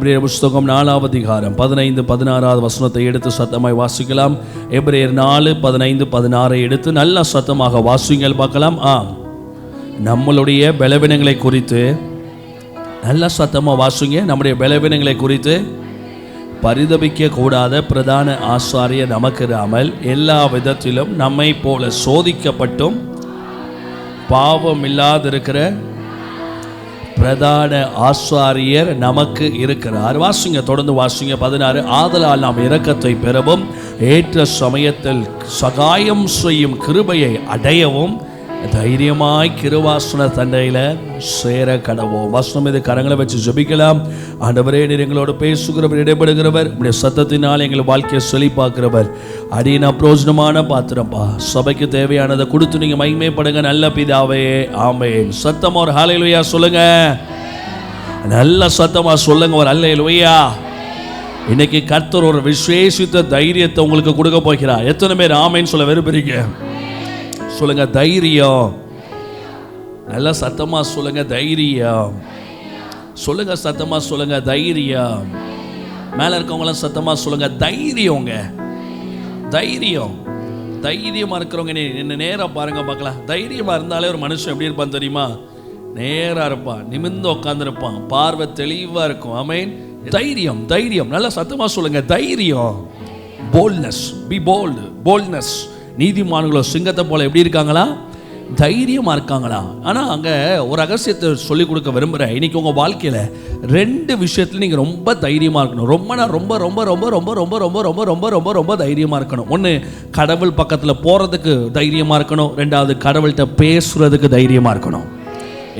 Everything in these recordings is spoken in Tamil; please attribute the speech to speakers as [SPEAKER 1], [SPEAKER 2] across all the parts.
[SPEAKER 1] எபிரேயர் புஸ்தகம் 4ஆம் அதிகாரம் 15-16 வசனத்தை எடுத்து சத்தமாய் வாசிக்கலாம். எபிரேயர் 4:15-16 எடுத்து நல்ல சத்தமாக வாசிங்கள் பார்க்கலாம். நம்மளுடைய பலவீனங்களை குறித்து நல்ல சத்தமாக வாசிங்க. நம்முடைய பலவீனங்களை குறித்து பரிதபிக்க கூடாத பிரதான ஆசாரியர் நமக்கு இராமல் எல்லா விதத்திலும் நம்மை போல சோதிக்கப்பட்டும் பாவம் இல்லாதிருக்கிற பிரதான ஆசாரியர் நமக்கு இருக்கிறார். வாசிங்க, தொடர்ந்து வாசிங்க. 16. ஆதலால் நாம் இரக்கத்தை பெறவும் ஏற்ற சமயத்தில் சகாயம் செய்யும் கிருபையை அடையவும் தைரியமாய் கிருபாசன தண்டையில் சேர கடவோம். வசனம் இது கரங்களை வச்சு ஜெபிக்கலாம். ஆண்டவரே, நீர் எங்களோடு பேசுகிறவர், இடைபடுகிறவர், உடைய சத்தத்தினால் எங்கள் வாழ்க்கையை செழிப்பாக்குறவர். அடியின் அப்ரோஜனமான பாத்திரப்பா, சபைக்கு தேவையானதை கொடுத்து நீங்க மகிமைப்படுங்க நல்ல பிதாவே, ஆமென். சத்தமா ஒரு ஹல்லேலூயா சொல்லுங்க. நல்ல சத்தமா சொல்லுங்க ஒரு ஹல்லேலூயா. இன்னைக்கு கர்த்தர் ஒரு விசேஷித்த தைரியத்தை உங்களுக்கு கொடுக்க போகிறார். எத்தனை பேர் ஆமென் சொல்ல விரும்புறீங்க? சொல்லுங்க தைரியம். நல்ல சத்தமா சொல்லுங்க தைரியம். சொல்லுங்க சத்தமா சொல்லுங்க தைரியம். மேல இருக்கவங்களாம் சத்தமா சொல்லுங்க தைரியங்க. தைரியம். தைரியமா இருக்கிறவங்க என்ன நேரா பாருங்க பார்க்கலாம். தைரியமா இருந்தாலே ஒரு மனுஷன் எப்படி இருப்பான் தெரியுமா? நேரா இருப்பான், நிமிர்ந்து உட்கார்ந்துருப்பான், பார்வை தெளிவா இருக்கும். ஆமென். தைரியம், தைரியம். நல்ல சத்தமா சொல்லுங்க தைரியம். போல்ட்னஸ். Be bold. போல்ட்னஸ். நீதிமான்களோ சிங்கத்தை போல எப்படி இருக்காங்களா? தைரியமா இருக்காங்களா? ஆனா அங்க ஒரு ரகசியத்தை சொல்லிக் கொடுக்க விரும்புறேன். இன்னைக்கு உங்க வாழ்க்கையில 2 விஷயத்துல நீங்க ரொம்ப தைரியமா இருக்கணும். ரொம்ப ரொம்ப ரொம்ப ரொம்ப ரொம்ப ரொம்ப ரொம்ப ரொம்ப ரொம்ப ரொம்ப ரொம்ப தைரியமா இருக்கணும். ஒன்று, கடவுள் பக்கத்துல போறதுக்கு தைரியமா இருக்கணும். 2வது, கடவுள்கிட்ட பேசுறதுக்கு தைரியமா இருக்கணும்.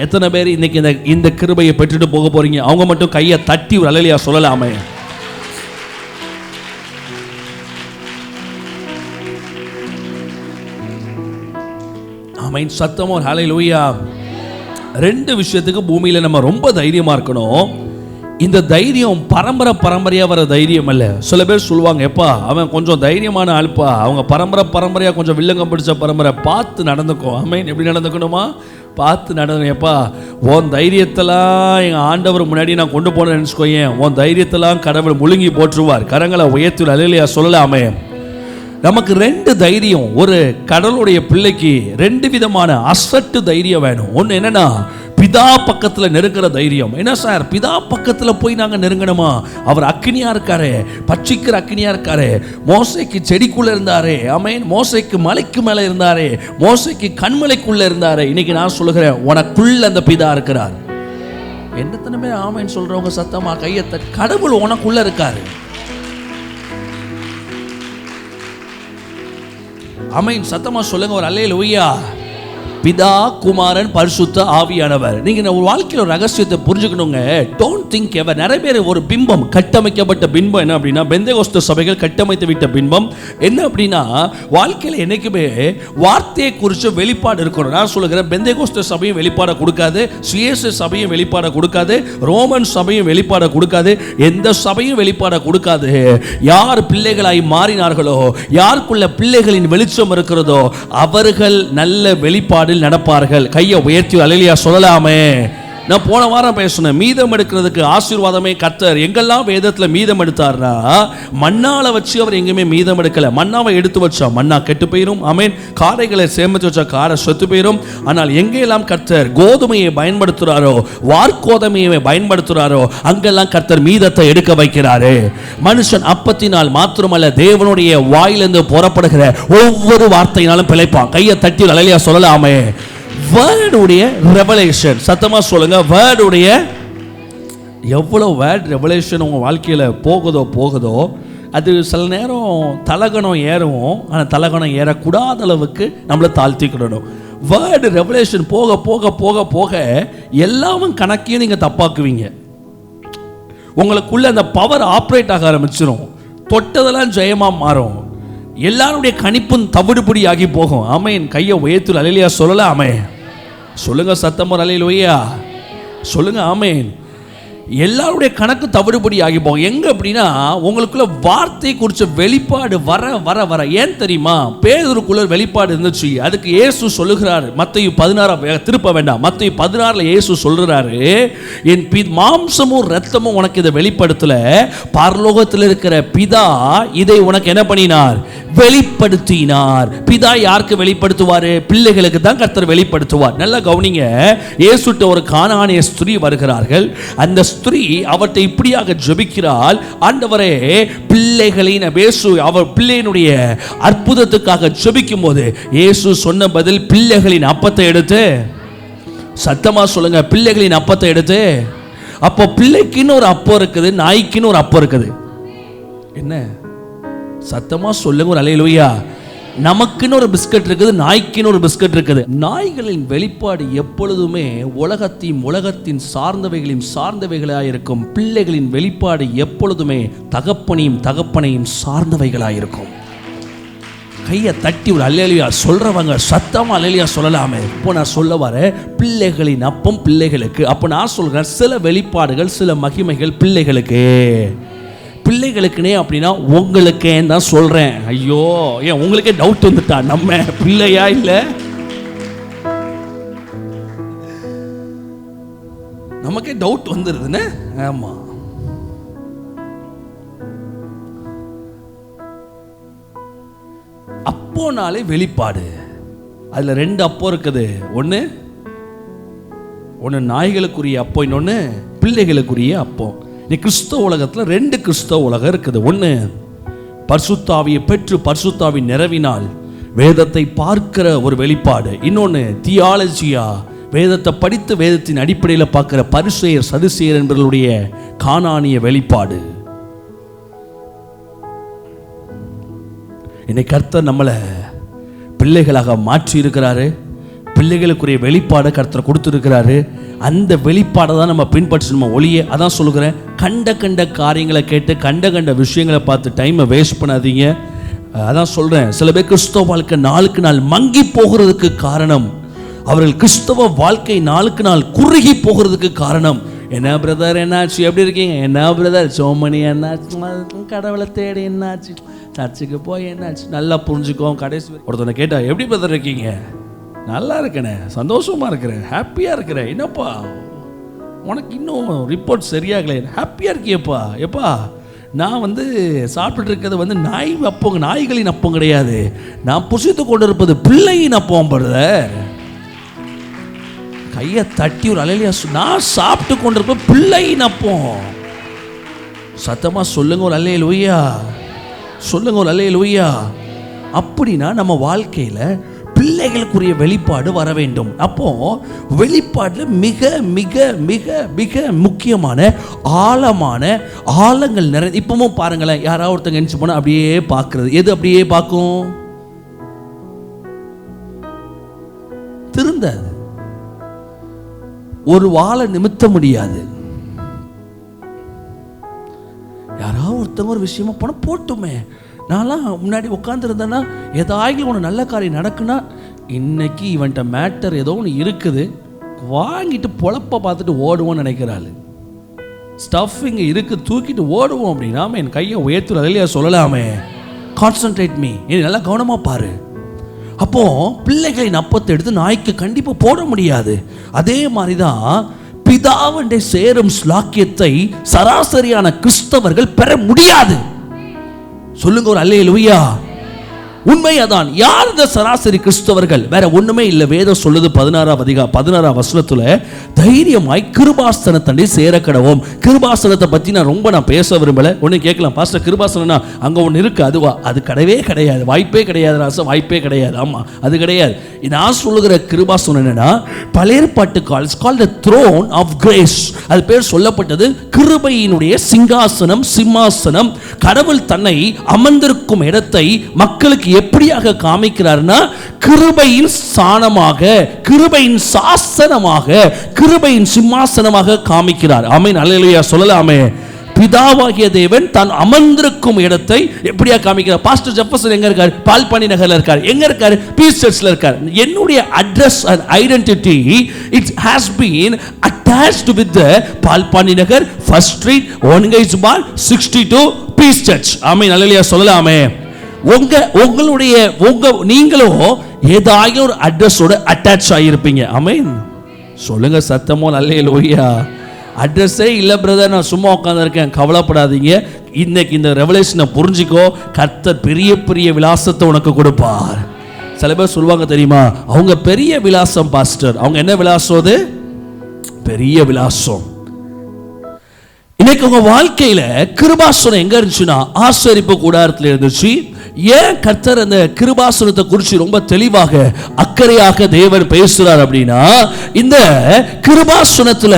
[SPEAKER 1] எத்தனை பேர் இன்னைக்கு இந்த கிருபையை பெற்றுட்டு போக போறீங்க? அவங்க மட்டும் கையை தட்டி ஒரு அல்லேலூயா சொல்லலாமே. சத்தமோ ஹல்லேலூயா. 2 விஷயத்துக்கு பூமியில நம்ம ரொம்ப தைரியமா இருக்கணும். இந்த தைரியம் பரம்பரையா வர தைரியம் அல்ல. சில பேர் சொல்லுவாங்க, எப்பா அவன் கொஞ்சம் தைரியமான ஆள்பா, அவங்க பரம்பரையா கொஞ்சம் வில்லங்கம் பிடிச்ச பரம்பரை, பார்த்து நடந்துக்கும். ஆமென். எப்படி நடந்துக்கணுமா? பார்த்து நடந்துப்பா. உன் தைரியத்தெல்லாம் எங்கள் ஆண்டவர் முன்னாடி நான் கொண்டு போனேன்னு நினச்சிக்கோயேன், உன் தைரியத்தெல்லாம் கடவுள் முழுங்கி போற்றுவார். கரங்களை உயர்த்தி அல்லேலூயா சொல்லலாமே. நமக்கு 2 தைரியம். ஒரு கடவுளுடைய பிள்ளைக்கு 2 விதமான அசட்டு தைரியம் வேணும். ஒன்று என்னன்னா, பிதா பக்கத்துல நெருங்குற தைரியம். என்ன சார், பிதா பக்கத்துல போய் நாங்க நெருங்கணுமா? அவர் அக்கினியா இருக்காரு, பட்சிக்கிற அக்கினியா இருக்காரு. மோசைக்கு செடிக்குள்ள இருந்தாரு. ஆமென். மோசைக்கு மலைக்கு மேல இருந்தாரு. மோசைக்கு கண்மலைக்குள்ள இருந்தாரு. இன்னைக்கு நான் சொல்லுகிறேன், உனக்குள்ள அந்த பிதா இருக்கிறார். என்னத்தனமே ஆமென் சொல்றவங்க சத்தமா கையத்த. கடவுள் உனக்குள்ள இருக்காரு. ஆமென். சத்தமா சொல்லுங்க ஒரு அல்லேலூயா. பிதா, குமாரன், பரிசுத்த ஆவியானவர். நீங்க ஒரு வாழ்க்கையில் ஒரு ரகசியத்தை புரிஞ்சுக்கணுங்க. டோன்ட் திங்க் எவர். நிறைய பேர் ஒரு பிம்பம், கட்டமைக்கப்பட்ட பிம்பம் என்ன அப்படின்னா, பெந்தேகோஸ்தே சபைகள் கட்டமைத்து விட்ட பிம்பம் என்ன அப்படின்னா, வாழ்க்கையில் என்னைக்குமே வார்த்தையை குறித்து வெளிப்பாடு இருக்கணும். நான் சொல்லுகிறேன், பெந்தேகோஸ்தே சபையும் வெளிப்பாடை கொடுக்காது, சிஎஸ்ஐ சபையும் வெளிப்பாடை கொடுக்காது, ரோமன் சபையும் வெளிப்பாடை கொடுக்காது, எந்த சபையும் வெளிப்பாடை கொடுக்காது. யார் பிள்ளைகளாய் மாறினார்களோ, யாருக்குள்ள பிள்ளைகளின் வெளிச்சம் இருக்கிறதோ, அவர்கள் நல்ல வெளிப்பாடு நடப்பார்கள். கையை உயர்த்தி அல்லேலூயா சொல்லலாமே. நான் போன வாரம் பேசினேன், மீதம் எடுக்கிறதுக்கு ஆசீர்வாதமே கர்த்தர். எங்கெல்லாம் வேதத்துல மீதம் எடுத்தார்னா, மண்ணால வச்சு அவர் எங்கேயுமே மீதம் எடுக்கல. மண்ணாவை எடுத்து வச்சா மண்ணா கெட்டு போயிரும். ஆமென். காடைகளை சேமித்து வச்சா காடை செத்து போயிரும். ஆனால் எங்கெல்லாம் கர்த்தர் கோதுமையை பயன்படுத்துறாரோ, வார்கோதுமையை பயன்படுத்துறாரோ, அங்கெல்லாம் கர்த்தர் மீதத்தை எடுக்க வைக்கிறாரு. மனுஷன் அப்பத்தினால் மாத்திரமல்ல, தேவனுடைய வாயிலிருந்து புறப்படுகிற ஒவ்வொரு வார்த்தையினாலும் பிழைப்பான். கையை தட்டி அல்லேலூயா சொல்லலாமே. வேர்டுடைய ரெவலேஷன். சத்தமா சொல்லுங்க. வேர்டுடைய எவ்வளவு வேர்ட் ரெவலேஷன் உங்க வாழ்க்கையில போகுதோ அது சில நேரம் தலகணம் ஏறும். ஆனால் தலகணம் ஏறக்கூடாத அளவுக்கு நம்மளை தாழ்த்திக்கிடணும். வேர்டு ரெவலேஷன் போக போக போக போக எல்லாமும் கணக்கையும் நீங்க தப்பாக்குவீங்க. உங்களுக்குள்ள அந்த பவர் ஆப்ரேட் ஆக ஆரம்பிச்சிடும். தொட்டதெல்லாம் ஜெயமா மாறும். எல்லாருடைய கணிப்பும் தவிடுபடி ஆகி போகும். ஆமென். கையை உயர்த்தி அல்லேலூயா சொல்லலாம். ஆமென் சொல்லுங்க. சத்தமா அல்லேலூயா சொல்லுங்க. ஆமென். எல்லாருடைய கணக்கு தவிடுபடி ஆகி போகும். எங்க அப்படின்னா உங்களுக்குள்ள வார்த்தை குறிச்ச வெளிப்பாடு வர வர வர. ஏன் தெரியுமா? பேதுருக்குள்ள வெளிப்பாடு இருந்துச்சு. அதுக்கு இயேசு சொல்லுகிறார், மத்தேயு 16 திருப்ப வேண்டாம், மத்தேயு 16 இயேசு சொல்றாரு, என் மாம்சமும் ரத்தமும் உனக்கு இதை வெளிப்படுத்தல, பரலோகத்தில் இருக்கிற பிதா இதை உனக்கு என்ன பண்ணினார்? வெளிப்படுத்தினார். பிதா யாருக்கு வெளிப்படுத்துவாரு? பிள்ளைகளுக்கு தான் கர்த்தர் வெளிப்படுத்துவார். நல்லா கவனிங்க. இயேசுட்ட ஒரு கானானிய ஸ்திரீ வருகிறார்கள். அந்த ஸ்திரீ அவர்கிட்ட இப்படியாக ஜெபிக்கிறாள், ஆண்டவரே பிள்ளைகளின் அவர் பிள்ளையினுடைய அற்புதத்துக்காக ஜெபிக்கும் போது இயேசு சொன்ன பதில், பிள்ளைகளின் அப்பத்தை எடுத்து, சத்தமா சொல்லுங்க, பிள்ளைகளின் அப்பத்தை எடுத்து. அப்போ பிள்ளைக்குன்னு ஒரு அப்பம் இருக்குது, நாய்க்குன்னு ஒரு அப்பம் இருக்குது. என்ன சத்தமா சொல்லுங்க ஒரு அல்லேலூயா. நமக்குன்னு ஒரு பிஸ்கட் இருக்குது, நாய்க்குன்னு ஒரு பிஸ்கட் இருக்குது. நாய்களின் வெளிப்பாடு எப்பொழுதுமே உலகத்தின் சார்ந்தவைகளையும் சார்ந்தவைகளாயிருக்கும். பிள்ளைகளின் வெளிப்பாடு எப்பொழுதுமே தகப்பனையும் சார்ந்தவைகளாயிருக்கும். கையை தட்டி ஒரு அல்லேலூயா சொல்றவங்க சத்தமா அல்லேலூயா சொல்லலாமே. இப்போ நான் சொல்ல வர பிள்ளைகளின் அப்பம் பிள்ளைகளுக்கு. அப்போ நான் சொல்றேன், சில வெளிப்பாடுகள் சில மகிமைகள் பிள்ளைகளுக்குனே அப்படின்னா உங்களுக்கே தான் சொல்றேன். ஐயோ, ஏன் உங்களுக்கே டவுட் வந்துட்டா நம்ம பிள்ளையா இல்ல? நமக்கே டவுட் வந்துருதுன்னு. ஆமா, அப்போனாலே வெளிப்பாடு. அதுல 2 அப்போ இருக்குது. ஒன்னு நாய்களுக்குரிய அப்போ, இன்னொன்னு பிள்ளைகளுக்குரிய அப்போ. கிறிஸ்தவ உலகத்தில் 2 கிறிஸ்தவ உலகம் இருக்குது. ஒன்று பரிசுத்தாவியை பெற்று பரிசுத்தாவின் நிறைவினால் வேதத்தை பார்க்கிற ஒரு வெளிப்பாடு. இன்னொன்று தியாலஜியா, வேதத்தை படித்து வேதத்தின் அடிப்படையில் பார்க்கிற பரிசேயர் சதுசேயர் என்பவர்களுடைய கானானிய வெளிப்பாடு. இன்னைக்கு கர்த்தர் நம்மளை பிள்ளைகளாக மாற்றி இருக்கிறாரு. பிள்ளைகளுக்குரிய வெளிப்பாடை கர்த்தர் கொடுத்துருக்கிறாரு. அந்த வெளிப்பாடை தான் நம்ம பின்பற்றணும் ஒளிய. அதான் சொல்லுகிறேன், கண்ட காரியங்களை கேட்டு கண்ட விஷயங்களை பார்த்து டைமை வேஸ்ட் பண்ணாதீங்க. அதான் சொல்கிறேன், சில பேர் கிறிஸ்தவ வாழ்க்கை நாளுக்கு நாள் மங்கி போகிறதுக்கு காரணம், அவர்கள் கிறிஸ்தவ வாழ்க்கை நாளுக்கு நாள் குறுகி போகிறதுக்கு காரணம். என்ன பிரதர் என்னாச்சு, எப்படி இருக்கீங்க? என்ன பிரதர் சோமணி என்னாச்சு, கடவுளை தேடி என்னாச்சு, சர்ச்சுக்கு போய் என்னாச்சு, நல்லா புரிஞ்சுக்கோ. கடைசி ஒருத்தனை கேட்டா எப்படி பிரதர் இருக்கீங்க? நல்லா இருக்கேனே, சந்தோஷமா இருக்கிறேன், ஹாப்பியா இருக்கிறேன். என்னப்பா உனக்கு இன்னும் ரிப்போர்ட் சரியாகலை, ஹாப்பியா இருக்கியப்பா? எப்பா நான் சாப்பிட்டு இருக்கிறது நாய்களின் அப்பம் கிடையாது, நான் புசித்து கொண்டு இருப்பது பிள்ளையின் அப்பம். பிரதர் கையை தட்டி ஒரு அல்லேலூயா. நான் சாப்பிட்டு கொண்டிருப்ப பிள்ளையின் அப்பம். சத்தமா சொல்லுங்க ஒரு அல்லேலூயா, சொல்லுங்க ஒரு அல்லேலூயா. அப்படின்னா நம்ம வாழ்க்கையில பிள்ளைகளுக்குரிய வெளிப்பாடு வர வேண்டும். அப்போ வெளிப்பாடுல மிக மிக மிக மிக முக்கியமான ஆழமான ஆழங்கள் நிறைய. இப்பவும் பாருங்களேன், யாராவது ஒருத்தங்க எந்திச்சு போனா அப்படியே பார்க்கிறது. எது அப்படியே பார்க்கும்? திருந்தாது, ஒரு வாழை நிமித்த முடியாது. யாராவது ஒருத்தவங்க ஒரு விஷயமா போனா போட்டுமே. நான்லாம் முன்னாடி உட்காந்துருந்தேன்னா ஏதாவது ஒன்று நல்ல காரியம் நடக்குன்னா, இன்னைக்கு இவன்ட்ட மேட்டர் ஏதோ ஒன்று இருக்குது, வாங்கிட்டு பொழப்ப பார்த்துட்டு ஓடுவோன்னு நினைக்கிறாள். ஸ்டஃபிங் இருக்கு, தூக்கிட்டு ஓடுவோம் அப்படின்னா என் கையை உயர்த்துறது இல்லையா சொல்லலாமே. கான்சன்ட்ரேட் மீ, நல்லா கவனமா பாரு. அப்போ பிள்ளைகளின் அப்பத்தை எடுத்து நாய்க்கு கண்டிப்பா போட முடியாது. அதே மாதிரிதான் பிதாவண்டை சேரும் ஸ்லாக்கியத்தை சராசரியான கிறிஸ்தவர்கள் பெற முடியாது. சொல்லுங்க ஒரு அல்லேலூயா. உண்மை அதான். யார் இந்த சராசரி கிறிஸ்தவர்கள்? வேற ஒண்ணுமே இல்லை. வேதம் சொல்லுது 16 வசனத்துல, தைரியமாய் கிருபாசனத்தண்டை சேர கடவோம். கிருபாசனத்தை பத்தி நான் பேச விரும்பல. ஒண்ணு கேட்கலாம், பாஸ்டர் கிருபாசனா அங்க ஒண்ணு இருக்கு, அதுவா? அது கிடையவே கிடையாது, வாய்ப்பே கிடையாது ராசா, வாய்ப்பே கிடையாது. ஆமா, அது கிடையாது. நான் சொல்லுகிற கிருபாசனம் என்னன்னா, பழைய ஏற்பாட்டு called the throne of grace. அது பேர் சொல்லப்பட்டது கிருபையினுடைய சிங்காசனம், சிம்மாசனம். கடவுள் தன்னை அமர்ந்திருக்கும் இடத்தை மக்களுக்கு எப்படியாக காமிக்கிறார்னா, கிருபையின் ஸ்தானமாக, கிருபையின் சாசனமாக, கிருபையின் சிம்மாசனமாக காமிக்கிறார். ஆமென், அல்லேலூயா சொல்லலாமே. பிதாவாகிய தேவன் தான் அமர்ந்திருக்கும் இடத்தை எப்படியா காமிக்கிறார்? பாஸ்டர் ஜெஃபர்சன் எங்க இருக்கார்? பால்பாணி நகர்ல இருக்கார். எங்க இருக்கார்? பீஸ் சர்ச்ல இருக்கார். என்னுடைய address and identity it has been attached with the Palpani Nagar first street ஒன்கைஸ் பார் 62 பீஸ் சர்ச். ஆமென். அல்லேலூயா சொல்லலாமே. உங்களுடைய நீங்களும் ஏதாயும் ஒரு அட்ரஸோட அட்டாச் ஆகியிருப்பீங்க. ஆமென் சொல்லுங்க சத்தமோ அல்லேலூயா. அட்ரஸே இல்லை பிரதர், நான் சும்மா உட்காந்துருக்கேன். கவலைப்படாதீங்க. இன்னைக்கு இந்த ரெவலேஷனை புரிஞ்சிக்கோ. கர்த்தர் பெரிய பெரிய விலாசத்தை உனக்கு கொடுப்பார். சில பேர் சொல்லுவாங்க தெரியுமா, அவங்க பெரிய விலாசம் பாஸ்டர். அவங்க என்ன விலாசம்? அது பெரிய விலாசம். இன்னைக்கு உங்க வாழ்க்கையில கிருபாசனம் எங்க இருந்துச்சுன்னா ஆசரிப்பு கூடாரத்தில் இருந்துச்சு. ஏன் கர்த்தர் அந்த கிருபாசனத்தை குறித்து ரொம்ப தெளிவாக அக்கறையாக தேவன் பேசுறார் அப்படின்னா, இந்த கிருபாசனத்துல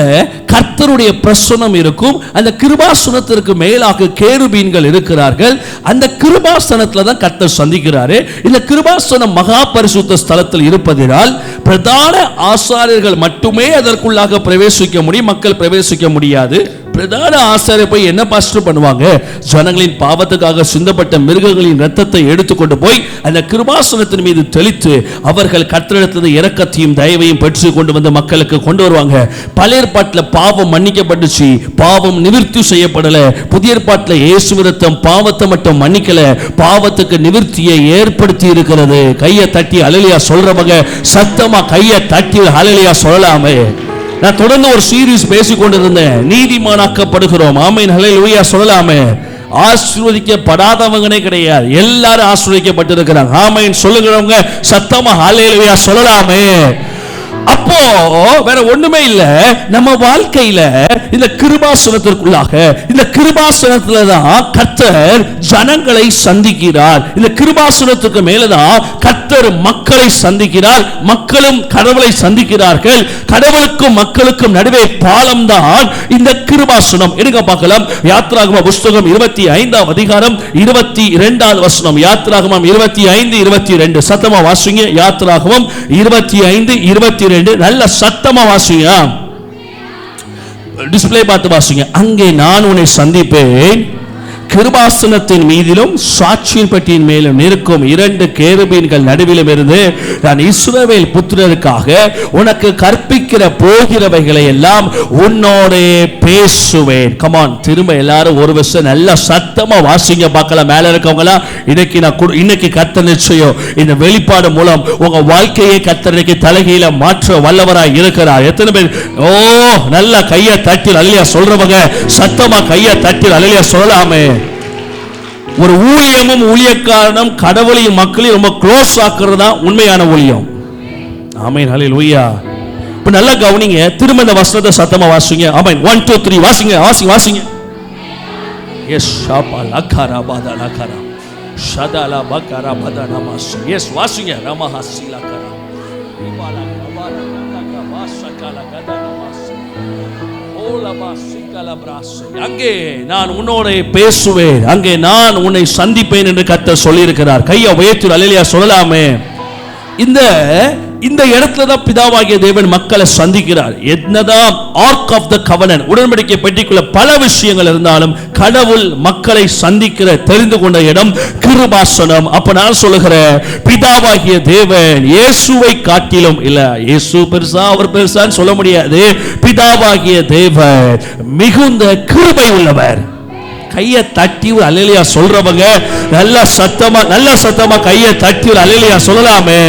[SPEAKER 1] கர்த்தருடைய பிரசன்னம் இருக்கும். அந்த கிருபாசனத்திற்கு மேலாக கேருபீன்கள் இருக்கிறார்கள். அந்த கிருபாசனத்துல தான் கர்த்தர் சந்திக்கிறாரு. இந்த கிருபாசனம் மகா பரிசுத்த ஸ்தலத்தில் இருப்பதினால் பிரதான ஆசாரியர்கள் மட்டுமே அதற்குள்ளாக பிரவேசிக்க முடியும், மக்கள் பிரவேசிக்க முடியாது. பிரதான ஆசாரியர் போய் என்ன பாஸ்டர் பண்ணுவாங்க? ஜனங்களின் பாவத்துக்காக சிந்தப்பட்ட மிருகங்களின் இரத்தத்தை எடுத்துக்கொண்டு போய் அந்த கிருபாசனத்தின் மீது தெளித்து அவர்கள் கர்த்தரிடத்திலிருந்து இரக்கத்தையும் தயவையும் பெற்று கொண்டு வந்து மக்களுக்கு கொண்டு வருவாங்க. பழைய ஏற்பாட்டில் பாவம் மன்னிக்கப்பட்டுச்சு, பாவம் நிவர்த்தி செய்யப்படல. புதிய ஏற்பாட்டில் இயேசு இரத்தம் பாவத்தை மட்டும் மன்னிக்கல, பாவத்துக்கு நிவர்த்தியை ஏற்படுத்தி இருக்கிறது. கையை தட்டி அல்லேலூயா சொல்றவங்க சத்தமா கையை தட்டி அல்லேலூயா சொல்லலாமே. நான் தொடர்ந்து ஒரு சீரீஸ் பேசிக் கொண்டிருந்தேன், நீதிமானாக்கப்படுகிறோம். ஆமென் ஹல்லேலூயா சொல்லலாமே. ஆசீர்வதிக்கப்படாதவங்களே கிடையாது, எல்லாரும் ஆசீர்வதிக்கப்பட்டிருக்கிறாங்க. ஆமென் சொல்லுகிறவங்க சத்தமா ஹல்லேலூயா சொல்லலாமே. அப்போ வேற ஒண்ணுமே இல்ல. நம்ம வாழ்க்கையில இந்த கிருபாசனத்திற்குள்ளாக, இந்த கிருபாசனத்துல தான் கர்த்தர் ஜனங்களை சந்திக்கிறார். இந்த கிருபாசனத்துக்கு மேலதான் கர்த்தர் மக்களை சந்திக்கிறார், மக்களும் கடவுளை சந்திக்கிறார்கள். கடவுளுக்கும் மக்களுக்கும் நடுவே பாலம் தான் இந்த கிருபாசனம். எடுங்க பார்க்கலாம். யாத்ராகம புஸ்தகம் 25ஆம் அதிகாரம் 22வது வசனம். யாத்ராகமம் 25:22 சத்தமா வாசிங்க. யாத்ராகமம் 25:22 நல்ல சத்தமா வாசிங்க. டிஸ்ப்ளே பார்த்து வாசிங்க. அங்கே நான் உன்னை சந்திப்பேன், கிருபாசனத்தின் மீதிலும் சாட்சியின் பெட்டியின் மேலும் இருக்கும் 2 கேருபீன்கள் நடுவிலும் இருந்து நான் இஸ்ரவேல் புத்திரருக்காக உனக்கு கற்பிக்கிற போகிறவைகளை எல்லாம் உன்னோட பேசுவேன். கமான், திரும்ப எல்லாரும் ஒரு வருஷம் நல்ல சத்தமா வாசிங்க பார்க்கலாம். மேல இருக்கவங்களா இன்னைக்கு கர்த்தர் நிச்சயம் இந்த வெளிப்பாடு மூலம் உங்க வாழ்க்கையை கர்த்தருக்கு தலைகீழ மாற்ற வல்லவராய் இருக்கிறார். எத்தனை பேர் ஓ நல்ல கையை தட்டி அல்லேலூயா சொல்றவங்க சத்தமா கையை தட்டி அல்லேலூயா சொல்லலாமே. ஒரு ஊழியமும் ஊழியக்காரனும் கடவுளையும் மக்களையும் ரொம்ப க்ளோஸ் ஆக்குறது தான் உண்மையான ஊழியம். ஆமென் ஹல்லேலூயா. இப்ப நல்லா கவனிங்க. திரும்ப இந்த வசனத்தை சத்தமா வாசிங்க. ஆமென் 1 2 3 வாசிங்க வாசிங்க. எஸ் ஷாபா லகரா பாதா லகரா ஷதலா பகரா பதனமாஸ். எஸ் வாசிங்க. ரமஹசி லகரா இபாலா கபாலா லகா வாசகலா கதனமாஸ் ஓலமாஸ். அங்கே நான் உன்னோட பேசுவேன், அங்கே நான் உன்னை சந்திப்பேன் என்று கர்த்தர் சொல்லியிருக்கிறார். கையை உயர்த்தி அல்லேலூயா சொல்லலாமே. இந்த இடத்துல தான் பிதாவாகிய தேவன் மக்களை சந்திக்கிறார். என்னதான் ஆர்க் ஆஃப் த கவனன்ட் உடன்படிக்கை பெட்டிக்குள்ள பல விஷயங்கள் இருந்தாலும் கடவுள் மக்களை சந்திக்கிற தெரிந்து கொண்ட இடம் கிருபாசனம். அப்ப நான் சொல்லுகிறேன், பிதாவாகிய தேவன் இயேசுவை காட்டிலும் இல்ல, இயேசு பெருசா அவர் பெருசான்னு சொல்ல முடியாது. பிதாவாகிய தேவன் மிகுந்த கிருபை உள்ளவர். கையை தட்டி ஒரு அல்லேலூயா சொல்றவங்க நல்ல சத்தமா கையை தட்டி ஒரு அல்லேலூயா சொல்லலாமே.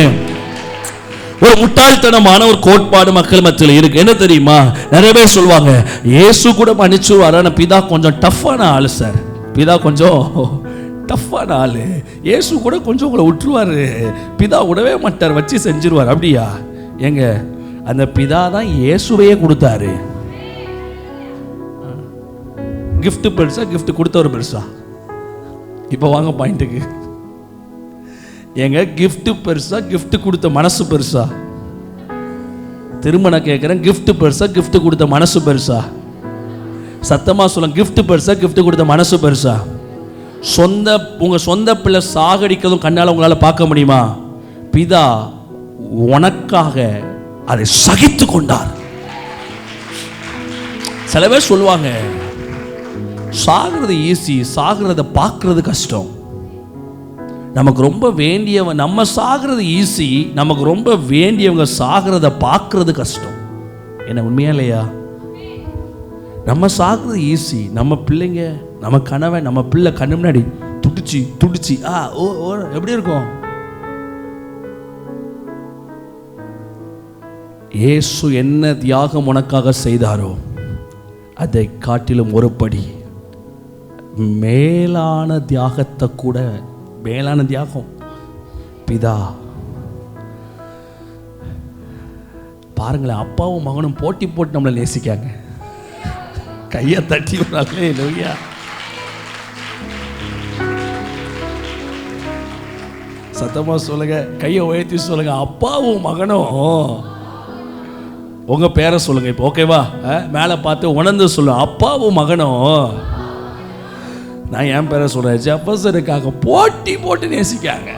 [SPEAKER 1] ஒரு முட்டாள்தனமான ஒரு கோட்பாடு மக்கள் மத்தியில் இருக்கு. என்ன தெரியுமா? நிறைய பேர் சொல்லுவாங்க இயேசு கூட மன்னிச்சுவார், ஆனா பிதா கொஞ்சம் டஃப்பான ஆளு சார், பிதா கொஞ்சம் டஃப்பான ஆளு, இயேசு கூட கொஞ்சம் உங்களை விட்டுருவாரு, பிதா விடவே மாட்டார், வச்சு செஞ்சிருவார். அப்படியா? எங்க அந்த பிதா தான் இயேசுவையே கொடுத்தாரு. கிஃப்ட் பெருசா, கிஃப்ட் கொடுத்தவர் பெருசா? இப்ப வாங்க பாயிண்ட்டுக்கு. எங்க கிஃப்ட் பெருசா, கிஃப்ட் கொடுத்த மனசு பெருசா? திரும்ப நான் கேட்கிறேன், கிஃப்ட் பெருசா, கிஃப்ட் கொடுத்த மனசு பெருசா? சத்தமா சொல்லுங்க. கிஃப்ட் பெருசா, கிஃப்ட் கொடுத்த மனசு பெருசா? உங்க சொந்த பிள்ளை சாகடிக்கிறதும் கண்ணால உங்களால பார்க்க முடியுமா? பிதா உனக்காக அதை சகித்து கொண்டார். சில பேர் சொல்லுவாங்க சாகிறது ஈஸி, சாகிறத பார்க்கறது கஷ்டம். நமக்கு ரொம்ப வேண்டியவன், நம்ம சாகிறது ஈஸி, நமக்கு ரொம்ப வேண்டியவங்க சாகிறத பார்க்கறது கஷ்டம். என்ன உண்மையா இல்லையா? நம்ம சாகிறது ஈஸி, நம்ம பிள்ளைங்க, நம்ம கணவன், நம்ம பிள்ளை கண்ணு முன்னாடி துடிச்சு துடிச்சு எப்படி இருக்கும்? இயேசு என்ன தியாகம் உனக்காக செய்தாரோ அதை காட்டிலும் ஒருபடி மேலான தியாகத்தை கூட, மேலான தியாகம் பிதா. பாருங்களேன், அப்பாவும் மகனும் போட்டி போட்டு நம்மளை நேசிக்காங்க. கையை தட்டி விடாலே இல்லையா? சத்தமா சொல்லுங்க, கையை உயர்த்தி சொல்லுங்க, அப்பாவும் மகனும். உங்க பேரை சொல்லுங்க இப்போ, ஓகேவா? மேலே பார்த்து உணர்ந்து சொல்லுங்க, அப்பாவும் மகனும். நான் என் பேரை சொல்றேன், ஜெஃபர்சனுக்காக போட்டி போட்டு நேசிக்காங்க.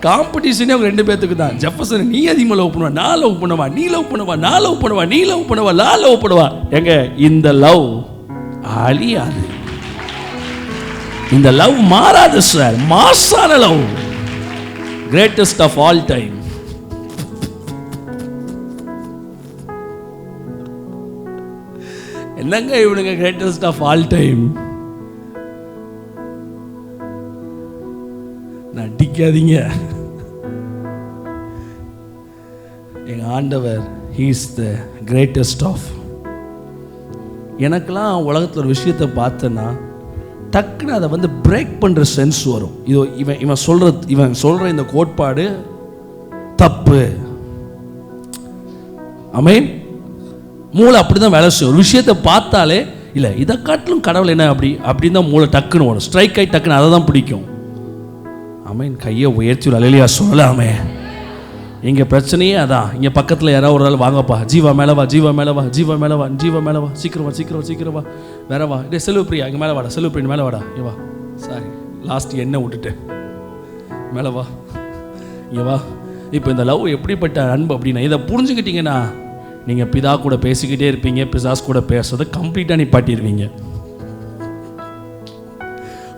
[SPEAKER 1] காம்படிஷனே அவங்க ரெண்டு பேர்த்துக்கு தான். ஜெஃபர்சன் நீ அதிகமாக லவ் பண்ணுவா, நான் லவ் பண்ணுவா, நீ லவ் பண்ணுவா, நான் லவ் பண்ணுவா, நீ லவ் பண்ணுவா, நான் லவ் பண்ணுவா. எங்க இந்த லவ் அழியாது, இந்த லவ் மாறாது சார். மாசான love, greatest of all time. என்னங்க இவனுங்க கிரேட்டஸ்ட் ஆஃப் ஆல் டைம்? நடிக்காதீங்க. எங்க ஆண்டவர், he is the greatest of. எனக்கெல்லாம் உலகத்தில் ஒரு விஷயத்தை பார்த்தேன்னா டக்குன்னு அதை வந்து பிரேக் பண்ணுற சென்ஸ் வரும். இது இவன் சொல்கிற இந்த கோட்பாடு தப்பு. ஆமென். மூளை அப்படி தான் வேலை செய்யும். ஒரு விஷயத்தை பார்த்தாலே இல்லை இதை காட்டிலும் கடவுள் என்ன அப்படின்னு தான் மூளை டக்குன்னு வரும். ஸ்ட்ரைக் ஆகி டக்குன்னு அதை தான் பிடிக்கும். ஆமென். கையை உயர்த்தி அலையிலையா சொல்லலாமே. இங்கே பிரச்சனையே அதான். இங்கே பக்கத்தில் யாராவது ஒரு ஆள் வாங்கப்பா, ஜீவா மேலே வா, ஜீவா மேலே வா, ஜீவா மேலே வா, ஜீவா மேலே வா, சீக்கிரம் வா, சீக்கிரம் சீக்கிரம் வா, வேற வா, டே செல்வப்பிரியா இங்கே மேலே வாடா, செல்வப்பிரியா மேலே வாடா, இங்கே வா, சாரி லாஸ்ட் எண்ணெய் விட்டுட்டு மேலே வா, இங்கே வா. இப்போ இந்த லவ் எப்படிப்பட்ட அன்பு அப்படின்னா, இதை புரிஞ்சுக்கிட்டீங்கன்னா நீங்கள் பிதா கூட பேசிக்கிட்டே இருப்பீங்க, பிசாஸ் கூட பேசுறதை கம்ப்ளீட்டாக நிப்பாட்டிடுவீங்க.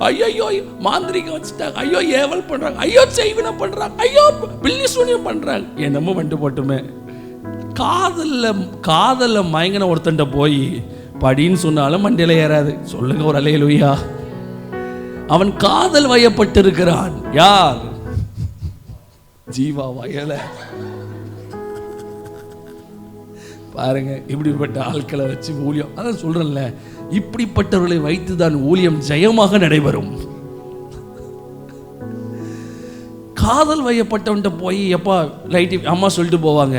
[SPEAKER 1] ஐயோ மாந்திரிகம் வச்சுட்டாங்க, ஐயோ ஏவல் பண்றாங்க, ஐயோ செய்வினை பண்றாங்க, ஐயோ பில்லி சூனியம் பண்றாங்க, என்னமோ வந்துட்டு போட்டுமே. காதல்ல மயங்கின ஒருத்தன்ட்ட போய் படின்னு சொன்னாலும் மண்டையில ஏறாது. சொல்லுங்க ஒரு அல்லேலூயா. அவன் காதல் வயப்பட்டு இருக்கிறான். யார்? ஜீவா வயல. பாருங்க, இப்படிப்பட்ட ஆட்களை வச்சு ஊழியம். அதான் சொல்றேன்ல, இப்படிப்பட்டவர்களை வைத்துதான் ஊழியம் ஜெயமாக நடைபெறும். காதல் வயப்பட்டவன்ட்ட போய் எப்பா லைட்டு அம்மா சொல்லிட்டு போவாங்க,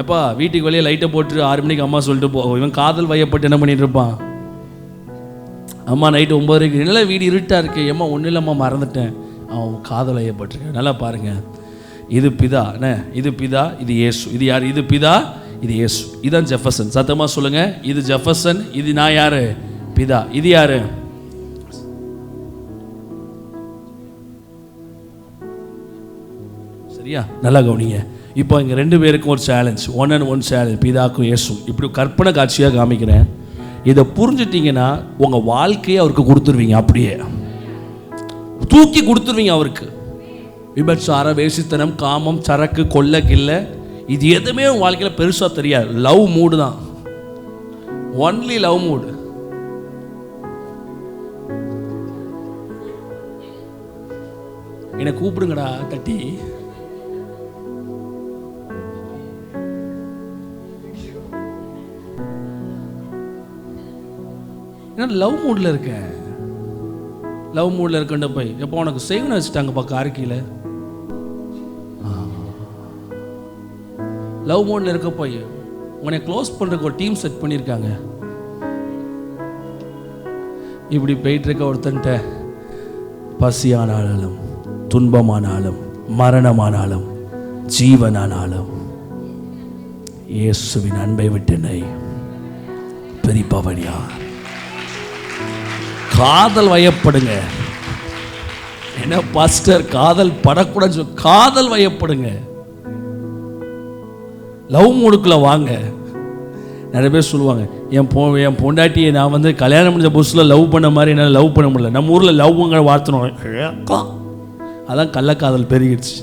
[SPEAKER 1] எப்பா வீட்டுக்கு வெளியே லைட்டை போட்டு 6 மணிக்கு அம்மா சொல்லிட்டு போவோம். இவன் காதல் வயப்பட்டு என்ன பண்ணிட்டு இருப்பான்? அம்மா நைட்டு 9:30 நல்லா வீடு இருட்டா இருக்கு, ஏம்மா ஒன்றும் இல்லைம்மா மறந்துட்டேன். அவன் காதல் வயப்பட்டிருக்கேன். நல்லா பாருங்க, இது பிதா, இது பிதா, இது இயேசு. இது யார்? இது பிதா, இது இயேசு. இதுதான் ஜெஃபர்சன். சத்தமா சொல்லுங்க, இது ஜெஃபர்சன், இது நான் யாரு? பிதா. இது யாரு? சரியா? நல்லா கவனிங்க. இப்போ இங்க ரெண்டு பேருக்கும் ஒரு சேலஞ்ச், 1-on-1 சேலஞ்ச், பிதாக்கும் இயேசும். இப்படி கற்பனை காட்சியாக காமிக்கிறேன். இதை புரிஞ்சுட்டீங்கன்னா உங்க வாழ்க்கையை அவருக்கு கொடுத்துருவீங்க, அப்படியே தூக்கி கொடுத்துருவீங்க அவருக்கு. விபச்சார, வேசித்தனம், காமம், சரக்கு, கொள்ளை, கில்லை, இது எதுவுமே உங்கள் வாழ்க்கையில் பெருசாக தெரியாது. லவ் மூடு தான், ஒன்லி லவ் மூடு. என்னை கூப்பிடுங்கடா தட்டி. லவ் மூடில் இருக்கேன். லவ் மூடில் இருக்கண்ட போய் எப்போ உனக்கு செய்வனை வச்சுட்டாங்கப்பா கார்கியில். லவ் மோட்ல இருக்க போய் உன்னை க்ளோஸ் பண்ணுறதுக்கு ஒரு டீம் செட் பண்ணியிருக்காங்க. இப்படி போயிட்டு இருக்க ஒருத்தன்ட்ட பசியானாலும், துன்பமானாலும், மரணமானாலும், ஜீவனானாலும் இயேசுவின் அன்பை விட்டு என்னை பிரிப்பவன் யார்? காதல் வயப்படுங்க. என்ன பாஸ்டர் காதல் படக்கூடாது? காதல் வயப்படுங்க. லவ் மூடுக்குள்ள வாங்க. நிறைய பேர் சொல்லுவாங்க, என் பொண்டாட்டியை நான் வந்து கல்யாணம் முடிஞ்ச புதுசில் லவ் பண்ண மாதிரி என்னால் லவ் பண்ண முடியல. நம்ம ஊரில் லவ்ங்கிற வார்த்தை அதான் கள்ளக்காதல் பெருகிடுச்சு.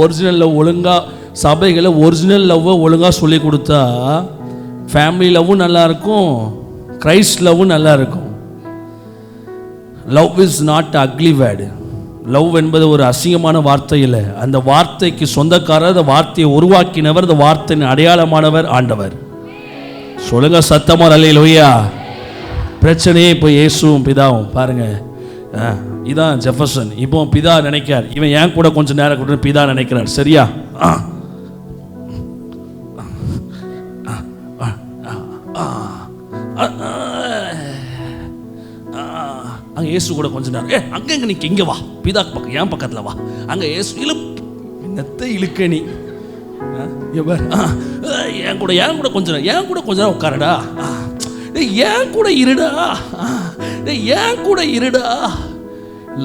[SPEAKER 1] ஒரிஜினல் லவ் ஒழுங்காக சபைகளை ஒரிஜினல் லவ்வை ஒழுங்காக சொல்லி கொடுத்தா ஃபேமிலி லவ்வும் நல்லாயிருக்கும், கிரைஸ்ட் லவ்வும் நல்லாயிருக்கும். Love is not ugly word. Love என்பது ஒரு அசிங்கமான வார்த்தை இல்லை. அந்த வார்த்தைக்கு சொந்தக்காரர், அந்த வார்த்தையை உருவாக்கினவர், அந்த வார்த்தையின் அடையாளமானவர் ஆண்டவர். சொல்லுங்க சத்தமா அல்லேலூயா. பிரச்சனையே இப்போ இயேசுவும் பிதாவும் பாருங்க. இதான் ஜெஃபர்சன். இப்போ பிதா நினைக்கிறார், இவன் ஏன் கூட கொஞ்சம் நேரம் கூட பிதா நினைக்கிறார். சரியா? அங்கே இயேசு கூட கொஞ்ச நேரம் அங்கே எங்கே நிற்க, இங்கே வா, பிதா பக்கம் ஏன் பக்கத்தில் வா. அங்கே இயேசு என்னத்தை இழுக்க நீ என் கூட கொஞ்ச நேரம் உட்காரடா, ஏன் கூட இருடா, ஏன் கூட இருடா.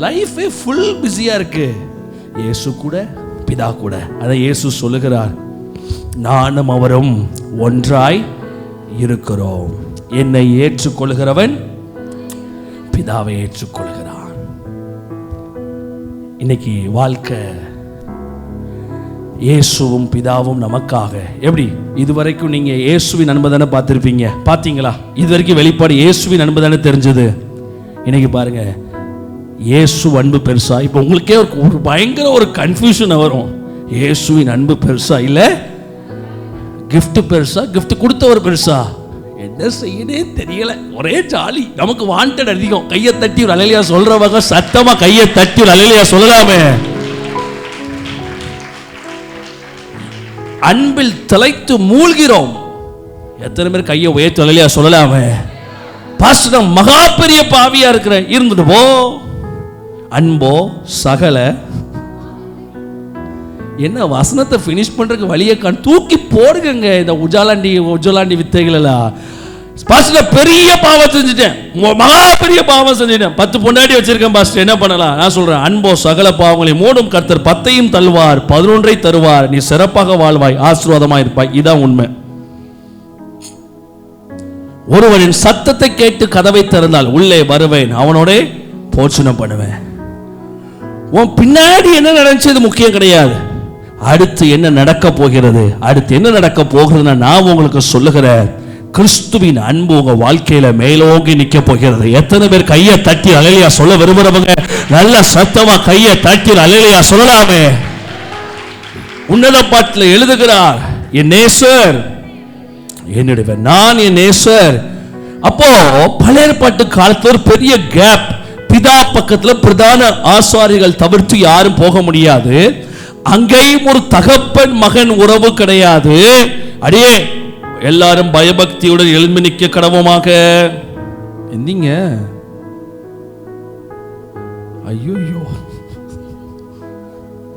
[SPEAKER 1] லைஃபே ஃபுல் பிஸியாக இருக்கு. இயேசு கூட பிதா கூட. அதை இயேசு சொல்லுகிறார், நானும் அவரும் ஒன்றாய் இருக்கிறோம். என்னை ஏற்றுக்கொள்கிறவன் பிதாவை ஏற்றுக்கொள்கிறான். இன்னைக்கு வாழ்க்கை இயேசுவும் பிதாவும் நமக்காக எப்படி? இதுவரைக்கும் நீங்க இயேசுவின் அன்பு தானே பார்த்திருப்பீங்க, பார்த்தீங்களா? இதுவரைக்கும் வெளிப்பாடு இயேசுவின் அன்பு தானே தெரிஞ்சது. இன்னைக்கு பாருங்க, இயேசு அன்பு பெருசா? இப்போ உங்களுக்கே ஒரு பயங்கர ஒரு கன்ஃபியூஷன் வரும். இயேசுவின் அன்பு பெருசா இல்ல கிஃப்ட் பெருசா, கிஃப்ட் கொடுத்தவர் பெருசா? என்ன செய்யனே தெரியல, ஒரே ஜாலி. நமக்கு வாண்டட் அதிகம். கையை தட்டி ஒரு அல்லேலூயா சொல்றவங்க சத்தமா கையை தட்டி ஒரு அல்லேலூயா சொல்லலாமே. அன்பில் திளைத்து மூழ்கிறோம். எத்தனை பேர் கையை உயர்த்தி அல்லேலூயா சொல்லலாமே. பாஸ்டர் மகா பெரிய பாவியா இருக்கிறேன், இருந்துட்டு போ. அன்போ சகல என்ன வசனத்தை ஃபினிஷ் பண்றதுக்கு வழியை தூக்கி போடுங்க. இந்த உஜாலாண்டி வித்தைகள் எல்லாம் பாஸ்டர் பெரிய பாவம் செஞ்சுட்டேன், மகா பெரிய பாவம் செஞ்சுட்டேன், 10 பொண்டாட்டி வச்சிருக்கேன் பாஸ்டர், என்ன பண்ணலாம்? நான் சொல்றேன், அன்போ சகல பாவங்களை மூடும் கர்த்தர் 10ஐயும் தருவார், 11ஐ தருவார், நீ சிறப்பாக வாழ்வாய், ஆசீர்வாதமா இருப்பாய். இதான் உண்மை. ஒருவனின் சத்தத்தை கேட்டு கதவை திறந்தால் உள்ளே வருவேன், அவனோட போஷணம் பண்ணுவேன். உன் பின்னாடி என்ன நடந்துச்சு முக்கியம் கிடையாது. அடுத்து என்ன நடக்க போகிறது, அடுத்து என்ன நடக்க போகிறதுன்னா நான் உங்களுக்கு சொல்லுகிறேன், கிறிஸ்துவின் அன்பு உங்க வாழ்க்கையில மேலோங்கி நிக்க போகிறது. எத்தனை பேர் கையை தட்டி அல்லேலூயா சொல்ல விரும்புறவங்க நல்ல சத்தமா கையை தட்டி அல்லேலூயா சொல்லலாமே. உன்னத பாட்டில் எழுதுகிறார், என் நேசர் என்னுடைய, நான் என் நேசர். அப்போ பழைய ஏற்பாட்டு காலத்துல ஒரு பெரிய கேப். பிதா பக்கத்துல பிரதான ஆசாரிகள் தவிர்த்து யாரும் போக முடியாது. அங்கேயும் ஒரு தகப்பன் மகன் உறவு கிடையாது. அடியே எல்லாரும் பயபக்தியுடன் எழும்பி நிற்க கடவுமாக. எந்தீங்க ஐயோ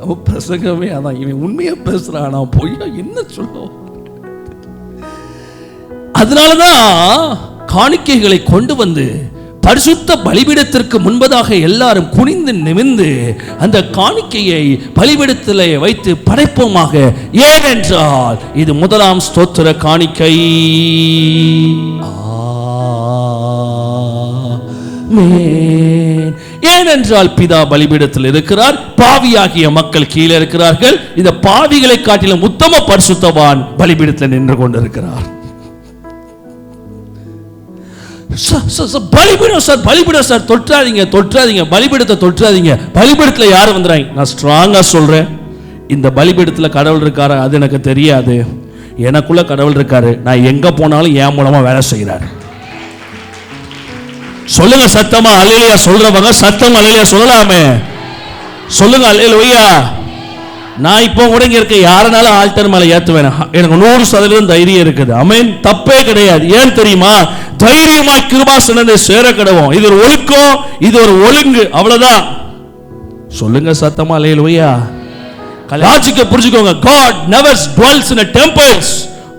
[SPEAKER 1] அவ பிரசங்கமே அதான். இவன் உண்மையா பேசுறான், நான் பொய்யா என்ன சொல்லுவோம். அதனாலதான் காணிக்கைகளை கொண்டு வந்து பரிசுத்த பலிபீடத்திற்கு முன்பதாக எல்லாரும் குனிந்து நிமிர்ந்து அந்த காணிக்கையை பலிபீடத்திலே வைத்து படைப்போமாக. ஏனென்றால் இது முதலாம் ஸ்தோத்திர காணிக்கை. ஏனென்றால் பிதா பலிபீடத்தில் இருக்கிறார், பாவியாகிய மக்கள் கீழே இருக்கிறார்கள். இந்த பாவிகளை காட்டிலும் உத்தம பரிசுத்தவான் பலிபீடத்தில் நின்று கொண்டிருக்கிறார். பலிபீடம் சார் தொற்றாதீங்க, பலிபீடத்தை தொற்றாதீங்க. பலிபீடத்தில் யாரும் வந்துறாங்க. நான் ஸ்ட்ராங்கா சொல்றேன், இந்த பலிபீடத்தில் கடவுள் இருக்காரு அது எனக்கு தெரியாது. எனக்குள்ள கடவுள் இருக்காரு. நான் எங்க போனாலும் என் மூலமா வேலை செய்யறாரு. சொல்லுங்க சத்தமா அல்லேலூயா சொல்றவங்க சத்தமா அல்லேலூயா சொல்லலாமே. சொல்லுங்க அல்லேலூயா. நான் இப்போ கூட இங்க இருக்க யாரனாலும் ஆல்டர் மேல ஏத்துவேன். எனக்கு 100% தைரியம் இருக்குது. ஆமென். தப்பே கிடையாது. ஏன் தெரியுமா? தைரியமா கிருபாசனத்தை சேர கடவோம். இது ஒரு ஒழுக்கம், இது ஒரு ஒழுங்கு, அவ்வளவுதான். சொல்லுங்க சத்தமா அல்லேலூயா. லாஜிக்க புரிஞ்சுக்கோங்க. God never dwells in a temples.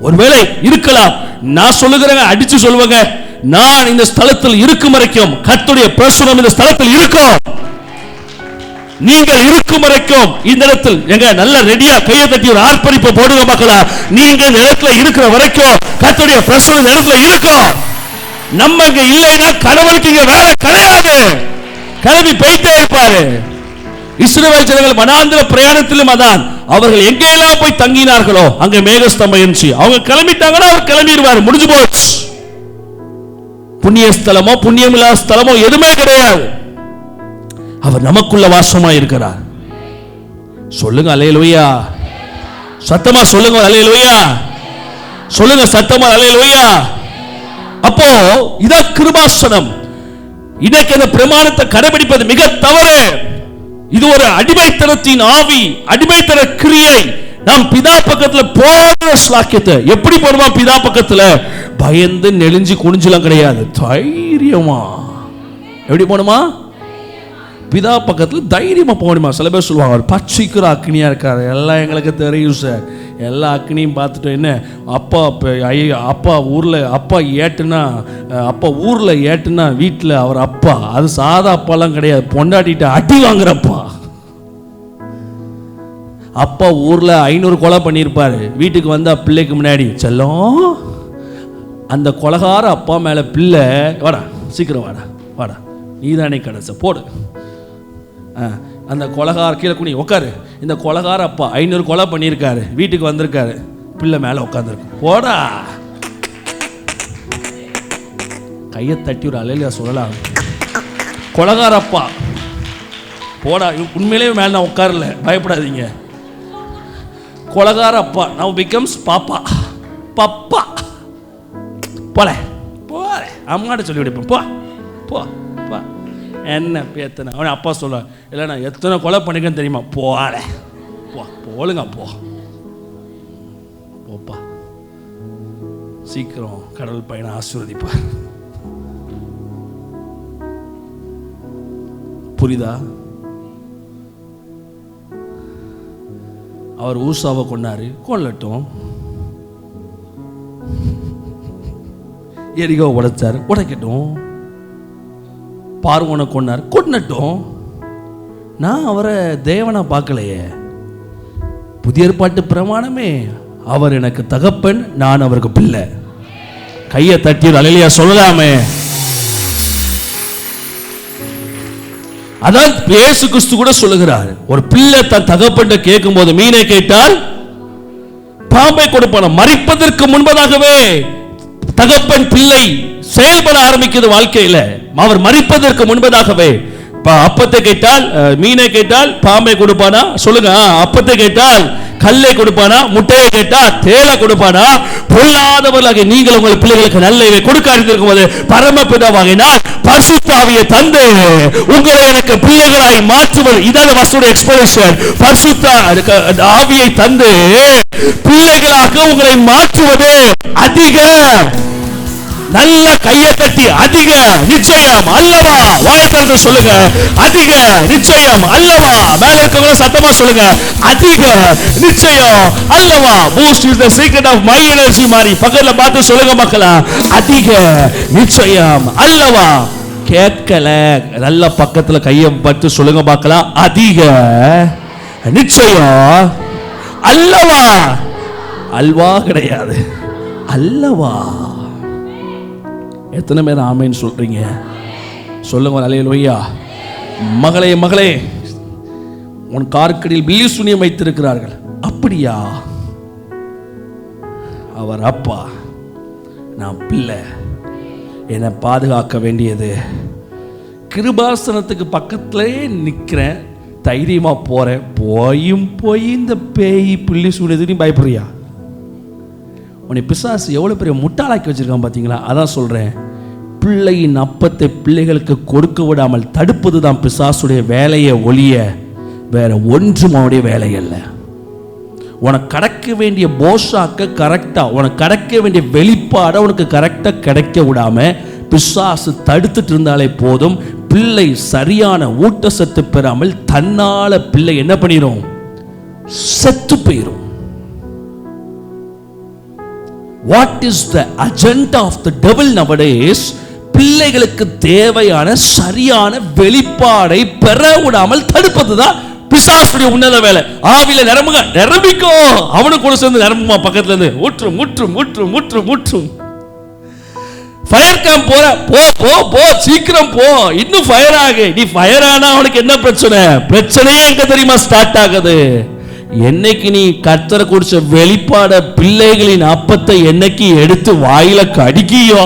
[SPEAKER 1] ஒருவேளை இருக்கலாம். நான் சொல்லுகிறேன், அடிச்சு சொல்லுவாங்க, நான் இந்த ஸ்தலத்தில் இருக்கும் வரைக்கும் கர்த்தருடைய பிரசன்னம் இந்த ஸ்தலத்தில் இருக்கும். நீங்கள் இருக்கும் வரைக்கும் இந்த இடத்தில் எங்க நல்ல ரெடியா கையை தட்டி ஒரு ஆர்ப்பரிப்பு போடுங்க மக்களா. நீங்க இந்த இடத்துல இருக்கிற வரைக்கும் கர்த்தருடைய பிரசன்னம் இந்த இடத்துல இருக்கும். நம்ம இங்க இல்லைன்னா கடவுளுக்கு இங்க வேலை கிடையாது. கிளம்பி போயிட்டே இருப்பாரு. இஸ்ரவேல் ஜனங்கள் வனாந்திர பிரயாணத்திலும் அதான். அவர்கள் எங்கெல்லாம் போய் தங்கினார்களோ அங்க மேகஸ்தம்பம் இருந்துச்சு. அவங்க கிளம்பிட்டாங்கன்னா அவர் கிளம்பிடுவார், முடிஞ்சு போச்சு. புண்ணிய ஸ்தலமோ புண்ணியமில்லாத ஸ்தலமோ எதுவுமே கிடையாது. அவர் நமக்குள்ள வாசமா இருக்கிறார். சொல்லுங்க அல்லேலூயா. சத்தமா சொல்லுங்க அல்லேலூயா. சொல்லுங்க சத்தமா அல்லேலூயா. அப்போ இத கிருபாசனம். இன்னைக்கு அந்த பிரமாணத்தை கடைபிடிப்பது மிக தவறு. இது ஒரு அடிமைத்தனத்தின் ஆவி, அடிமைத்தன கிரியை. நாம் பிதா பக்கத்துல போற ஸ்லாக்கியத்தை எப்படி போடுமா? பிதா பக்கத்துல பயந்து நெளிஞ்சு குனிஞ்சலாம் கிடையாது, தைரியமா. எப்படி போணுமா? பிதா பக்கத்துல தைரியமா போகணுமா? சில பேர் சொல்லுவாங்க அவர் பச்சைக்கிற அக்னியா இருக்காரு. எல்லாம் எங்களுக்கு தெரியும் சார். எல்லா அக்னியும் பார்த்துட்டு என்ன அப்பா ஊர்ல ஏட்டுனா வீட்டில் அவர் அப்பா. அது சாதா அப்பாலாம் கிடையாது, பொண்டாட்டிட்டு அடி வாங்குறப்பா. அப்பா ஊர்ல 500 கொலை பண்ணியிருப்பாரு. வீட்டுக்கு வந்தா பிள்ளைக்கு முன்னாடி செல்லம், அந்த கொலகார அப்பா மேல பிள்ளை வாடா சீக்கிரம் வாடா வாடா நீதானே கடைச போடு. அந்த கொலகார கீழே குனி உட்காரு. இந்த கொலகார அப்பா 500 கொலை பண்ணியிருக்காரு, வீட்டுக்கு வந்திருக்காரு, பிள்ளை மேலே உட்காந்துருக்கு, போடா. கையை தட்டி ஒரு அலையில சொல்லலாம். கொலகார அப்பா போடா. உண்மையிலே மேலே நான் உட்காரல, பயப்படாதீங்க. கொலகார அப்பா நவ் பிகம்ஸ் பாப்பா. பப்பா போல போல அம்மாட்ட சொல்லி விடுப்பேன். போ போ போ. என்ன பேத்தனை அவன் அப்பா சொல்ல இல்லை, நான் எத்தனை கொலை பண்ணிக்கன்னு தெரியுமா? போல போ போலுங்க போ போப்பா. சீக்கிரம் கடவுள் பையனை ஆசீர்வதிப்பார். புரியுதா? அவர் ஊசாவை கொண்டாரு, கொல்லட்டும். எரிகோ உடைச்சாரு, உடைக்கட்டும். பார்வோனை கொண்டார், கொன்னட்டும். நான் அவரை தேவனா பார்க்கலையே. புதிய ஏற்பாட்டு பிரமாணமே அவர் எனக்கு தகப்பன், நான் அவருக்கு பிள்ளை. கையை தட்டி அல்லேலூயா சொல்லலாமே. அதான் இயேசு கிறிஸ்து கூட சொல்லுகிறார், ஒரு பிள்ளை தன் தகப்பன் கேட்கும் போது மீனை கேட்டால் பாம்பை கொடுப்பான. மரிப்பதற்கு முன்பதாகவே தகப்பன் பிள்ளை செயல்பட ஆரம்பிக்கிறது வாழ்க்கையில. அவர் மரிப்பதற்கு முன்பதாகவே அப்பத்தை கேட்டால் மீனை கேட்டால் பாம்பை கொடுப்பானா? சொல்லுங்க. அப்பத்தை கேட்டால் கல்லை கொடுப்பானா? முட்டையை கேட்டால் தேலை கொடுப்பானா? பொல்லாதவர்களாக நீங்கள் உங்கள் பிள்ளைகளுக்கு நல்லவை கொடுக்க அறிந்திருக்கும் போது பரமபிதாவாகினால் பரிசுத்த ஆவியை தந்து உங்களை எனக்கு பிள்ளைகளாய் மாற்றுவது. இதான் வசனோட எக்ஸ்பிரஷன். பரிசுத்த ஆவியை தந்து பிள்ளைகளாக உங்களை மாற்றுவது அதிக. நல்ல கையை தட்டி அதிக நிச்சயம் அல்லவா? வாயத்திலிருந்து சொல்லுங்க, அதிக நிச்சயம் அல்லவா? மேல இருக்கவங்க சத்தமா சொல்லுங்க, அதிக நிச்சயம் அல்லவா? Boost is the secret of my energy மாதிரி பக்கத்துல பார்த்து சொல்லுங்க மக்களா, அதிக நிச்சயம் அல்லவா? கேட்கல, நல்ல பக்கத்துல கையை பட்டு சொல்லுங்க பார்க்கலாம், அதிக நிச்சயம் அல்லவா? அல்வா கிடையாது, அல்லவா? எத்தனை பேர் ஆமேன்னு சொல்றீங்க? சொல்லுங்க அல்லேலூயா. மகளே மகளே, உன் கார்க்கடியில் பில்லி சூனியம் வைத்திருக்கிறார்கள். அப்படியா? அவர் அப்பா, நான் பிள்ளை, என்னை பாதுகாக்க வேண்டியது. கிருபாசனத்துக்கு பக்கத்திலேயே நிற்கிறேன், தைரியமா போறேன். போய் இந்த பேய் பில்லி சூனியத்துக்கு பயப்படுறியா? உன்னை பிசாசு எவ்வளவு பெரிய முட்டாளாக்கி வச்சிருக்கான் பார்த்தீங்களா? அதான் சொல்றேன், பிள்ளையின் அப்பத்தை பிள்ளைகளுக்கு கொடுக்க விடாமல் தடுப்பது தான் பிசாசுடைய வேலையை ஒழிய வேற ஒன்றும் அவனுடைய வேலை அல்ல. உனக்கு கிடைக்க வேண்டிய போஷாக்க கரெக்டா, உனக்கு கிடைக்க வேண்டிய வெளிப்பாடை உனக்கு கரெக்டா கிடைக்க விடாம பிசாசு தடுத்துட்டு இருந்தாலே போதும். பிள்ளை சரியான ஊட்டச்சத்து பெறாமல் தன்னால பிள்ளை என்ன பண்ணிரும்? செத்து போயிரும். What is the agenda of the devil nowadays? பிள்ளைகளுக்கு தேவையான சரியான வெளிப்பாடை பெற விடாமல் தடுப்பதுதான் பிசாசுடைய உன்னத வேலை. ஆவில நிரம்புங்க, நிரம்பிக்கோ, அவனு கூட சேர்ந்து நிரம்புமா, பக்கத்துல இருந்து ஊற்றும் ஊற்றும் ஊற்றும் ஊற்றும் ஊற்றும். ஃபயர் கேம்ப் போற, போ போ போ, சீக்கிரம் போ, இன்னும் ஃபயர் ஆகு. நீ ஃபயர் ஆனா அவனுக்கு என்ன பிரச்சனை? பிரச்சனையே எங்க தெரியுமா ஸ்டார்ட் ஆகுது? என்னைக்கு நீ கர்த்தரை குடிச்ச வெளிப்பாட பிள்ளைகளின் அப்பத்தை என்னைக்கு எடுத்து வாயில கடிக்கியோ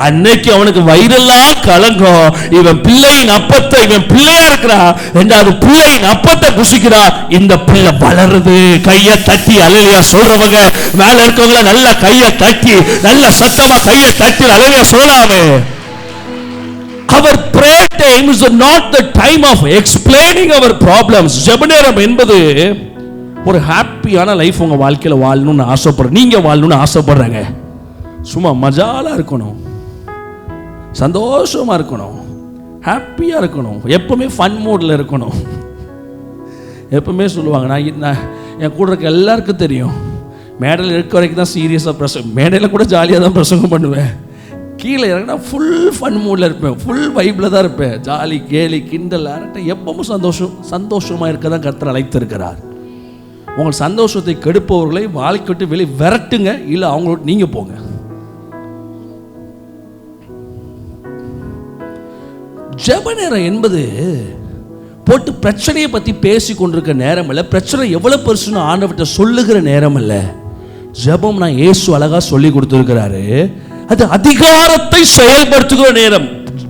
[SPEAKER 1] அன்னைக்கு அவனுக்கு வயிறெல்லாம் கலங்கும். இவன் பிள்ளையின் அப்பத்தை, இவன் பிள்ளையா இருக்கிறா, ரெண்டாவது பிள்ளையின் அப்பத்தை புசிக்கிறா, இந்த பிள்ளை வளருது. கையை தட்டி அல்லேலூயா சொல்றவங்க மேல இருக்கவங்கள நல்ல கையை தட்டி, நல்ல சத்தமா கையை தட்டி அல்லேலூயா சொல்லலாமே. Our prayer time is not the time of explaining our problems. ஜெப நேரம் என்பது ஒரு ஹாப்பியான லைஃப் உங்க வாழ்க்கையில வாழணும்னு ஆசைப்படுற, நீங்க வாழணும்னு ஆசைப்படுறாங்க. சும்மா மஜாலா இருக்கணும், சந்தோஷமா இருக்கணும், ஹாப்பியா இருக்கணும், எப்பவுமே ஃபன் மூட்ல இருக்கணும். எப்பவுமே சொல்லுவாங்க, நான் என் கூட இருக்க எல்லாருக்கும் தெரியும், மேடையில் இருக்க வரைக்கும் தான் சீரியஸாக பிரசங்கம், மேடையில் கூட ஜாலியாக தான் பிரசங்கம் பண்ணுவேன், கீழே இறங்கினா ஃபுல் ஃபன் மூடில் இருப்பேன், ஃபுல் வைப்பில் தான் இருப்பேன், ஜாலி கேலி கிண்டல் அரட்டை, எப்பவும் சந்தோஷமாக இருக்க தான் கர்த்தர் அழைத்திருக்கிறார். உங்கள் சந்தோஷத்தை கெடுப்பவர்களை வாழ்க்கை விட்டு வெளியே விரட்டுங்க, இல்லை அவங்களோட நீங்க போங்க. ஜெப நேரம் என்பது போட்டு பிரச்சனையை பத்தி பேசி கொண்டிருக்க நேரம் இல்ல, பிரச்சனை எவ்வளவு பெருசுன்னு ஆண்டவர்கிட்ட சொல்லுகிற நேரம் இல்ல. ஜெபம் நான் இயேசு அழகா சொல்லி கொடுத்திருக்கிறாரு, அது அதிகாரத்தை செயல்படுத்துகிற நேரம்.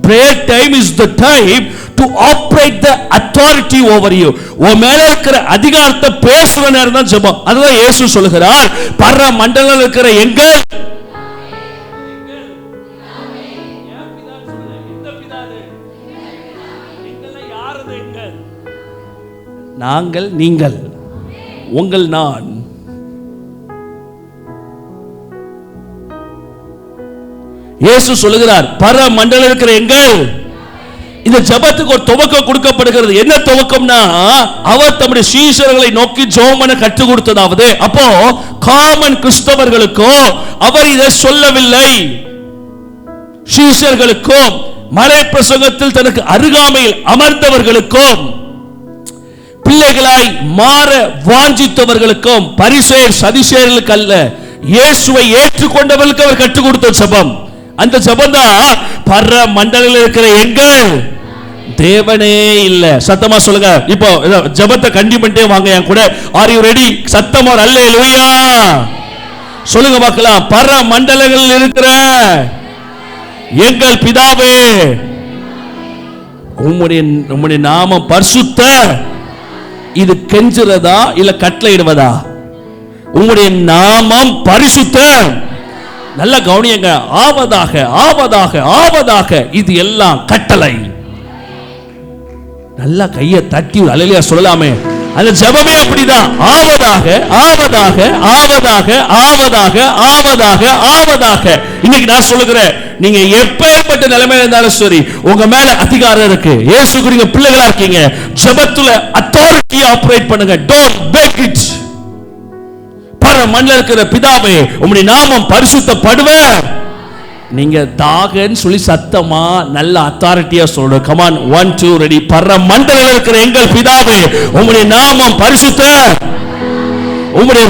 [SPEAKER 1] Prayer time is the time to operate the authority over you. உன் மேல இருக்கிற அதிகாரத்தை பேசுற நேரம் தான் ஜெபம். அதுதான் இயேசு சொல்லுகிறார், பர மண்டலத்தில் இருக்கிற எங்கள் நாங்கள், நீங்கள், உங்கள், நான். இயேசு சொல்லுகிறார், பர மண்டலம் இருக்கிற எங்கள். இந்த ஜெபத்துக்கு ஒரு துவக்கம் கொடுக்கப்படுகிறது. என்ன துவக்கம்னா, அவர் தம்முடைய சீஷர்களை நோக்கி ஜெபம் பண்ண கற்றுக் கொடுத்ததாவது. அப்போ காமன் கிறிஸ்தவர்களுக்கோ அவர் இதை சொல்லவில்லை, சீஷர்களுக்கும் மறை பிரசங்கத்தில் தனக்கு அருகாமையில் அமர்ந்தவர்களுக்கும் பிள்ளைகளாய் மாற வாஞ்சித்தவர்களுக்கும் பரிசேயர் சதிசேயர்களுக்கு அல்ல, இயேசுவை ஏற்றுக்கொண்டவர்களுக்கு அவர் கற்றுக் கொடுத்த ஜெபம். அந்த ஜெபம் தான் பர மண்டலத்தில் இருக்கிற எங்கள் தேவனே இல்ல. சத்தமா சொல்லுங்க. இப்போ ஜெபத்தை கண்டினியூ பண்ணிட்டே வாங்க என் கூட. Are you ready? சத்தமா அல்லேலூயா சொல்லுங்க பார்க்கலாம். பர மண்டலங்களில் இருக்கிற எங்கள் பிதாவே, உம்முடைய நாமம் பரிசுத்த. இது கெஞ்சுறதா இல்ல கட்டளையிடுவதா? உம்முடைய நாமம் பரிசுத்த. நல்ல கவனியங்க. ஆவதாக ஆவதாக ஆவதாக, இது எல்லாம் கட்டளை. நல்ல கையை தட்டி அல்லேலூயா சொல்லலாமே. அந்த ஜெபமே அப்படிதான். ஆவதாக ஆவதாக ஆவதாக ஆவதாக ஆவதாக ஆவதாக. இன்னைக்கு நான் சொல்லுகிறேன், நீங்க எப்பேற்பட்ட நிலைமையில இருந்தாலும் சரி, உங்க மேல அதிகாரம் இருக்கு. இயேசுக்கு நீங்க பிள்ளைகளா இருக்கீங்க. ஜெபத்துல அத்தாரிட்டி ஆபரேட் பண்ணுங்க. Don't back it. பர மண்ணில் இருக்கிற பிதாவே, உம்முடைய நாமம் பரிசுத்தப்படுவ. நீங்க தாகன்னு சொல்லி சத்தமா நல்ல அத்தாரிட்டியா சொல்றோம். Come on, 1 2 ready. பர மண்டலில் இருக்கிற எங்கள் பிதாவே, உம்முடைய நாமம் பரிசுத்த. உம்முடைய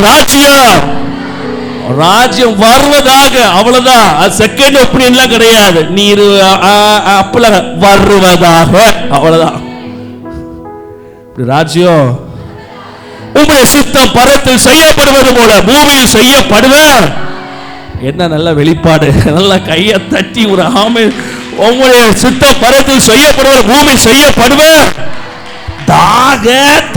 [SPEAKER 1] ராஜ்யம் வருவதாக. அவ்வளவுதான். செகண்ட் ஒப்பீனியன்லாம் கிடையாது. நீர் அப்பல வருவதாக. அவ்வளவுதான். ராஜ்யம் உம்முடைய சித்தம் பரத்தில் செய்யப்படுவது போல பூமியில் செய்யப்படுவ. என்ன நல்ல வெளிப்பாடு. நல்ல கையை தட்டி ஒரு ஆமென். உம்முடைய சித்தம் பரத்தில் செய்யப்படுவது பூமியில் செய்யப்படுவ. தாக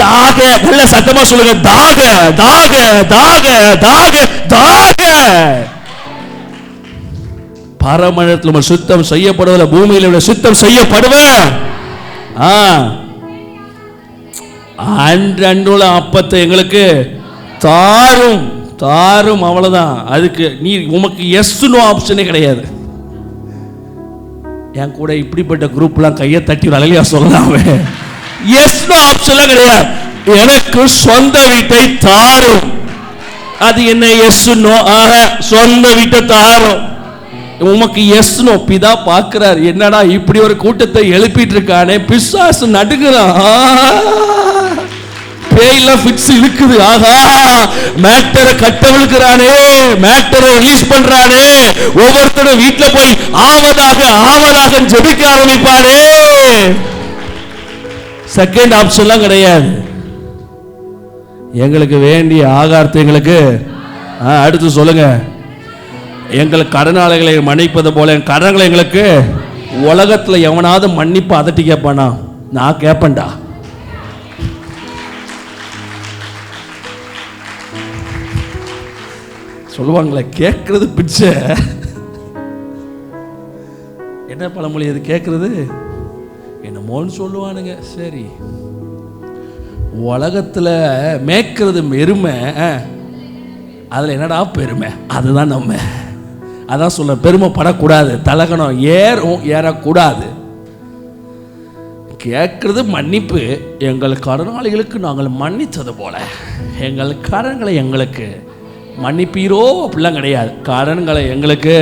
[SPEAKER 1] தாக. நல்ல சத்தமா சொல்லுங்க. தாக தாக தாக தாக தாக. பரமண்டலத்தில் சித்தம் செய்யப்படுவதில்லை, பூமியில் சித்தம் செய்யப்படுவ. அன்றுள்ள அப்பத்தை எங்களுக்கு தாரும் தாரும். அவ்வளவுதான். அதுக்கு நீ உமக்கு எஸ் நோ ஆப்ஷனே கிடையாது. என் கூட இப்படிப்பட்ட குரூப்லாம் கையை தட்டி அழலியா சொல்லலாமே. எஸ் நோ ஆப்ஷன்லாம் கிடையாது. எனக்கு சொந்த வீட்டை தாரும். அது என்ன எஸ் நோ? சொந்த வீட்டை தாரும். உமக்கு எஸ்னோ பிதா பார்க்கிறார். என்னடா இப்படி ஒரு கூட்டத்தை எழுப்பிட்டு இருக்கானே, பிசாசு நடுங்குறான், பேயெல்லாம் ஃபிக்ஸ் இழுக்குது. ஆஹா, மேட்டரை கட்டவிழுக்கிறானே, மேட்டரை ரிலீஸ் பண்றானே. ஒவ்வொருத்தரும் வீட்டுல போய் ஆவதாக ஜெபிக்க ஆரம்பிப்பானே. செகண்ட் ஆப்ஷன்லாம் கிடையாது. எங்களுக்கு வேண்டிய ஆகாரத்தை எங்களுக்கு அடுத்து சொல்லுங்க. எங்கள் கடனாளிகளை மன்னிப்பது போல என் கடன்களை எங்களுக்கு. உலகத்துல எவனாவது மன்னிப்பு அதட்டி கேட்பானா? நான் கேட்பேன்டா. சொல்லுவாங்களே, கேட்கறது பிச்சை. என்ன பழமொழி அது? கேட்கறது என்னமோன்னு சொல்லுவானுங்க. சரி, உலகத்துல மேய்க்கிறது எருமை, அதுல என்னடா பெருமை? அதுதான் நம்ம. அதான் சொல்ல, பெருமைப்படக்கூடாது, தலகணம் ஏறக்கூடாது. கேட்கறது மன்னிப்பு. எங்கள் கடனாளிகளுக்கு நாங்கள் மன்னித்தது போல எங்கள் கடன்களை எங்களுக்கு மன்னிப்பீரோ அப்படிலாம் கிடையாது. கடன்களை எங்களுக்கு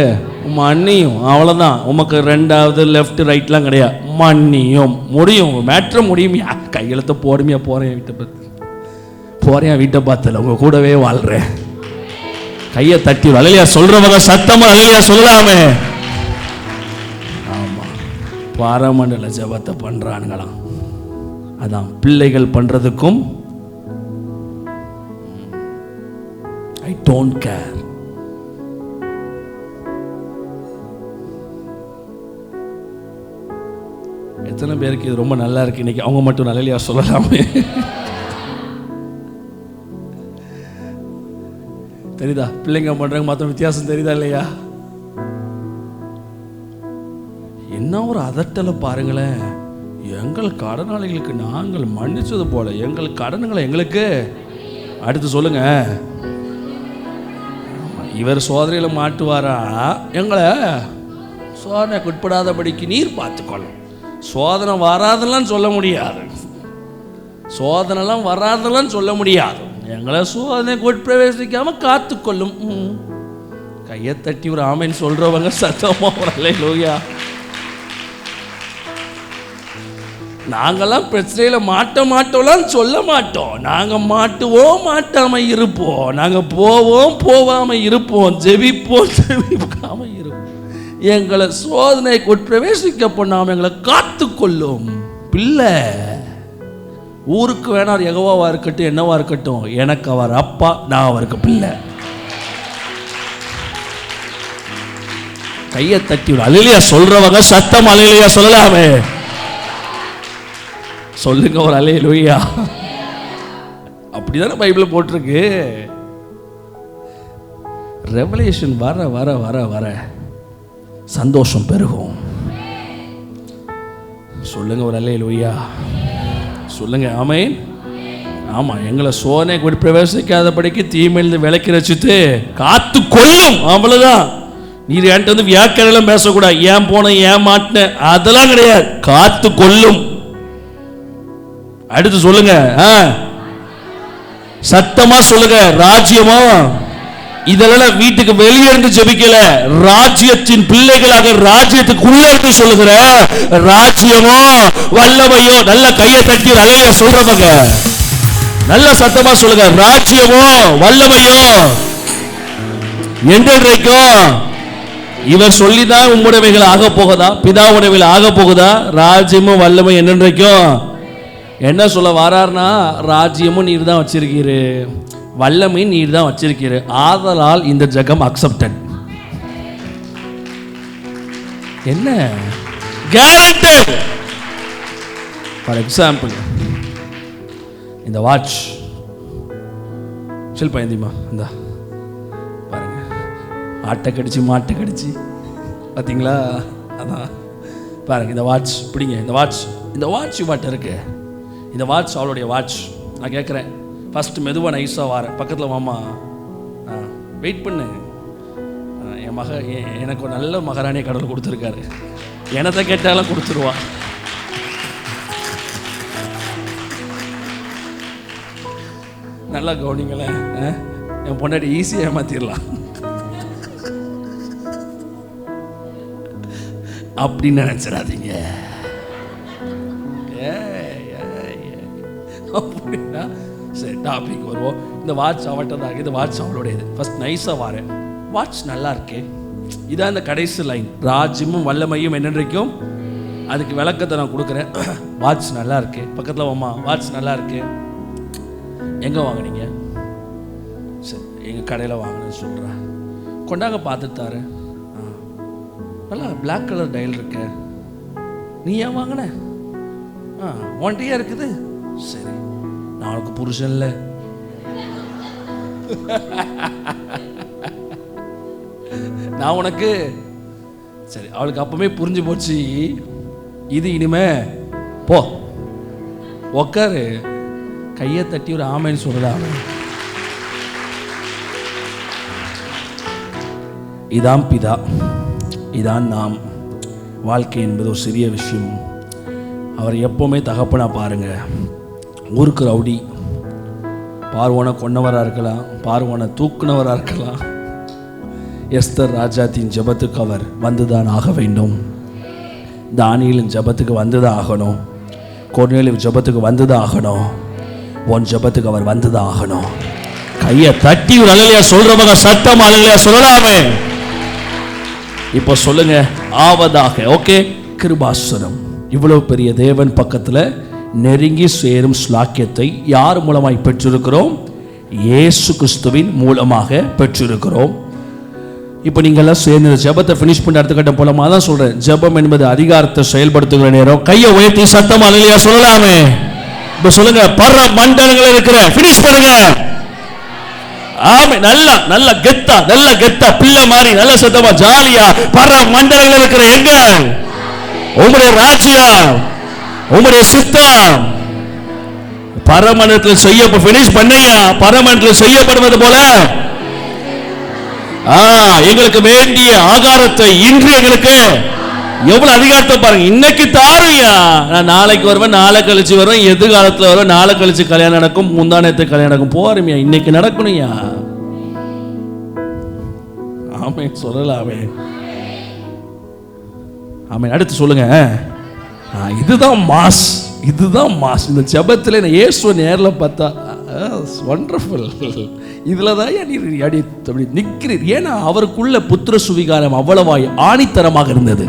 [SPEAKER 1] மன்னியும், அவ்வளோதான். உமக்கு ரெண்டாவது லெஃப்ட் ரைட்லாம் கிடையாது. மன்னியும் முடியும், மேட்ரு முடியுமையா? கையெழுத்த போடுமையா? போகிறேன் வீட்டை பார்த்து, போகிறேன் வீட்டை பார்த்துல உங்கள் கூடவே வாழ்கிறேன். கையை தட்டி அலையா சொல்கிறவங்க சத்தமா அலையா சொல்லலாமே. ஆமாம், பாரமண்டல ஜபத்தை பண்ணுறானுங்களாம். அதான் பிள்ளைகள் பண்ணுறதுக்கும் I don't care. எத்தனை பேருக்கு இது ரொம்ப நல்லா இருக்கு இன்னைக்கு? அவங்க மட்டும் நல்லலையா சொல்லலாமே. தெரியுதா? பிள்ளைங்க பண்றாங்க மாத்திரம் வித்தியாசம் தெரியுதா இல்லையா? என்ன ஒரு அதட்டலை பாருங்களேன். எங்கள் கடனாளிகளுக்கு நாங்கள் மன்னிச்சது போல எங்கள் கடன்களை எங்களுக்கு. அடுத்து சொல்லுங்க. இவர் சோதனையில் மாட்டுவாரா? எங்களை சோதனைக்கு உட்படாதபடிக்கு நீர் பார்த்துக்கொள்ளும். சோதனை வராதெல்லாம் சொல்ல முடியாது, சோதனைலாம் வராதெல்லாம் சொல்ல முடியாது. எங்களை சோதனைக்கு உட்பிரவேசிக்காம காத்துக்கொள்ளும். கையை தட்டி ஒரு ஆமைன்னு சொல்றவங்க சத்தமா ஒரு அல்லேலூயா. நாங்கெல்லாம் பிரச்சனையில மாட்டோம்லாம் சொல்ல மாட்டோம். நாங்க மாட்டுவோம், மாட்டாம இருப்போம். நாங்க போவோம், போவாம இருப்போம். ஜெபிப்போம், ஜெபிக்காம இருப்போம். எங்களை சோதனைக்கு உட்பிரவேசிக்க பண்ணாம எங்களை காத்துக்கொள்ளும். பிள்ளை ஊருக்கு வேணார் யெகோவாவா இருக்கட்டும், என்னவா இருக்கட்டும், எனக்கு அவர் அப்பா, நான் அவருக்கு பிள்ளை. கையை தட்டி அல்லேலூயா சொல்றவங்க சத்தம் அல்லேலூயா சொல்லலாமே. சொல்லுங்க ஒரு அல்லேலூயா. அப்படிதானே பைபிள் போட்டிருக்கு. ரெவலேஷன் வர வர வர வர சந்தோஷம் பெருகும். சொல்லுங்க ஒரு அல்லேலூயா. சொல்லுங்க ஆமென். ஆமா, எங்களை சோதனை கூட பிரவேசிக்காதபடிக்கு தீமையிலிருந்து விலக்கி ரசித்து காத்து கொள்ளும். அவ்வளவுதான். நீர் என்கிட்ட வந்து வியாக்கியானம் பேசக்கூடாது. ஏன் போன, ஏன் மாட்டின, அதெல்லாம் கிடையாது. காத்து கொள்ளும். அடுத்து சொல்லுங்க, சத்தமா சொல்லுங்க. ராஜ்யமா? இதெல்லாம் வீட்டுக்கு வெளியே இருந்து ஜெபிக்கல, ராஜ்யத்தின் பிள்ளைகளாக ராஜ்யத்துக்குள்ள இருந்து சொல்லுகிற ராஜ்யமோ வல்லமையோ. நல்ல கையை தட்டி அலைய சொல்றவங்க நல்ல சத்தமா சொல்லுங்க. ராஜ்யமோ வல்லமையோ என்றைக்கும் இவர் சொல்லிதான் உம்முடையவைகள் ஆக போகுதா? பிதாவுடையவைகள் ஆக போகுதா? ராஜ்யமும் வல்லமை என்றைக்கும். என்ன சொல்ல வரார்னா, ராஜ்யமும் நீர் தான் வச்சிருக்கீரு, வல்லமையும் நீர் தான் வச்சிருக்கீரு, ஆதலால் இந்த ஜெகம் அக்செப்டட். என்ன கேரண்டட்? ஃபார் எக்ஸாம்பிள், இந்த வாட்ச் சில் பயந்திமா இந்த பாருங்க, ஆட்டை கடிச்சு மாட்டை கடிச்சு பார்த்தீங்களா? அதான் பாருங்க, இந்த வாட்ச் பிடிங்க. இந்த வாட்ச் வாட்ட இருக்கு. இந்த வாட்ச் அவளுடைய வாட்ச். நான் கேட்குறேன், ஃபஸ்ட்டு மெதுவாக நைஸாக வாரேன், பக்கத்தில் மாமா வெயிட் பண்ணு. என் எனக்கு ஒரு நல்ல மகாராணியை கடவுள் கொடுத்துருக்காரு. எனத்தை கேட்டாலும் கொடுத்துருவா. நல்லா கவனிங்களேன். என் பொண்டாட்டி ஈஸியாக ஏமாத்திடலாம். அப்படின்னு நினைச்சிடாதீங்க. அப்படின்னா சரி, டாபிக் வருவோம். இந்த வாட்ச் அவட்டதாக, இந்த வாட்ச் அவளுடையது. ஃபர்ஸ்ட் நைஸாக வாரேன், வாட்ச் நல்லா இருக்கே. இதான் இந்த கடைசி லைன். ராஜ்யமும் வல்லமையும் என்னென்றைக்கும், அதுக்கு விளக்கத்தை நான் கொடுக்குறேன். வாட்ச் நல்லா இருக்கு. பக்கத்தில் அம்மா வாட்ச் நல்லா இருக்கு. எங்கே வாங்கினீங்க? சரி, எங்கள் கடையில் வாங்கினேன்னு சொல்கிறேன். கொண்டாங்க பார்த்துட்டு தாரு. நல்லா பிளாக் கலர் டயல் இருக்கு. நீ ஏன் வாங்கின? ஒன்றையா இருக்குது. சரி, நான் உனக்கு புருஷன் இல்லை. நான் உனக்கு சரி. அவளுக்கு அப்பவே புரிஞ்சு போச்சு, இது இனிமே போ உக்காரு. கையை தட்டி ஒரு ஆமைன்னு சொல்லலாம். இதான் பிதா, இதான் நாம். வாழ்க்கை என்பது ஒரு சிறிய விஷயம். அவர் எப்போவுமே தகப்பனா பாருங்க. ஊருக்கு ரவுடி, பார்வோனை கொன்னவராக இருக்கலாம், பார்வோனை தூக்குனவராக இருக்கலாம். எஸ்தர் ராஜாத்தின் ஜெபத்துக்கு அவர் வந்துதான் ஆக வேண்டும். தானியேலின் ஜெபத்துக்கு வந்துதான் ஆகணும். கொர்நேலியு ஜெபத்துக்கு வந்துதான் ஆகணும். உன் ஜெபத்துக்கு அவர் வந்துதான் ஆகணும். கையை தட்டி ஒரு அல்லேலூயா சொல்றவங்க சத்தம் அல்லேலூயா சொல்லலாமே. இப்போ சொல்லுங்க, ஆவதாக. ஓகே, கிருபாசனம். இவ்வளவு பெரிய தேவன் பக்கத்தில் நெருங்கி சேரும் ஸ்லாக்கியத்தை யார் மூலமாய் பெற்றிருக்கிறோம்? இயேசு கிறிஸ்துவின் மூலமாக பெற்றிருக்கிறோம். இப்போ நீங்கள்லாம் சேர்ந்து ஜெபத்தை ஃபினிஷ் பண்ணி அடுத்த கட்டம் போலாமா? தான் சொல்றேன். ஜெபம் என்பது அதிகாரத்தை செயல்படுத்துகிற நேரம். கையை உயர்த்தி சத்தம் அல்லேலூயா சொல்லலாமே. இப்போ சொல்லுங்க, பர மண்டலங்கள் இருக்கிற ஃபினிஷ் பண்ணுங்க. ஆமே, நல்லா நல்லா கெத்தா, நல்லா கெத்தா பிள்ளை மாதிரி நல்ல சத்தமா ஜாலியா பர மண்டலங்கள் இருக்கிற எங்க உம்முடைய ராஜ்யம், உம்முடைய சித்தம் பரமண்டலத்தில் செய்ய ஃபினிஷ் பண்ணையா. பரமண்டலத்தில் செய்யப்படுவது போல எங்களுக்கு வேண்டிய ஆகாரத்தை இன்று எங்களுக்கு எவ்வளவு அதிகாரத்தை பாருங்க. இன்னைக்கு தாரையா, நான் நாளைக்கு வருவேன், நாளை கழிச்சு வருவேன், எதிர்காலத்தில் வருவேன், நாளை கழிச்சு கல்யாணம் நடக்கும், முந்தானத்துக்கு கல்யாணம் நடக்கும். போறமையா, இன்னைக்கு நடக்கணும்யா. ஆமே சொல்லலாமே. ஆமே. அடுத்து சொல்லுங்க, இதுதான் மாஸ், இதுதான் மாஸ். இந்த ஜெபத்தில் நான் இயேசுவை நேரில் பார்த்தா வண்டர்ஃபுல். இதில் தான் நீ அப்படி நிற்கிறீர். ஏன்னா அவருக்குள்ள புத்திர சுவிகாரம் அவ்வளவாய் ஆணித்தரமாக இருந்தது.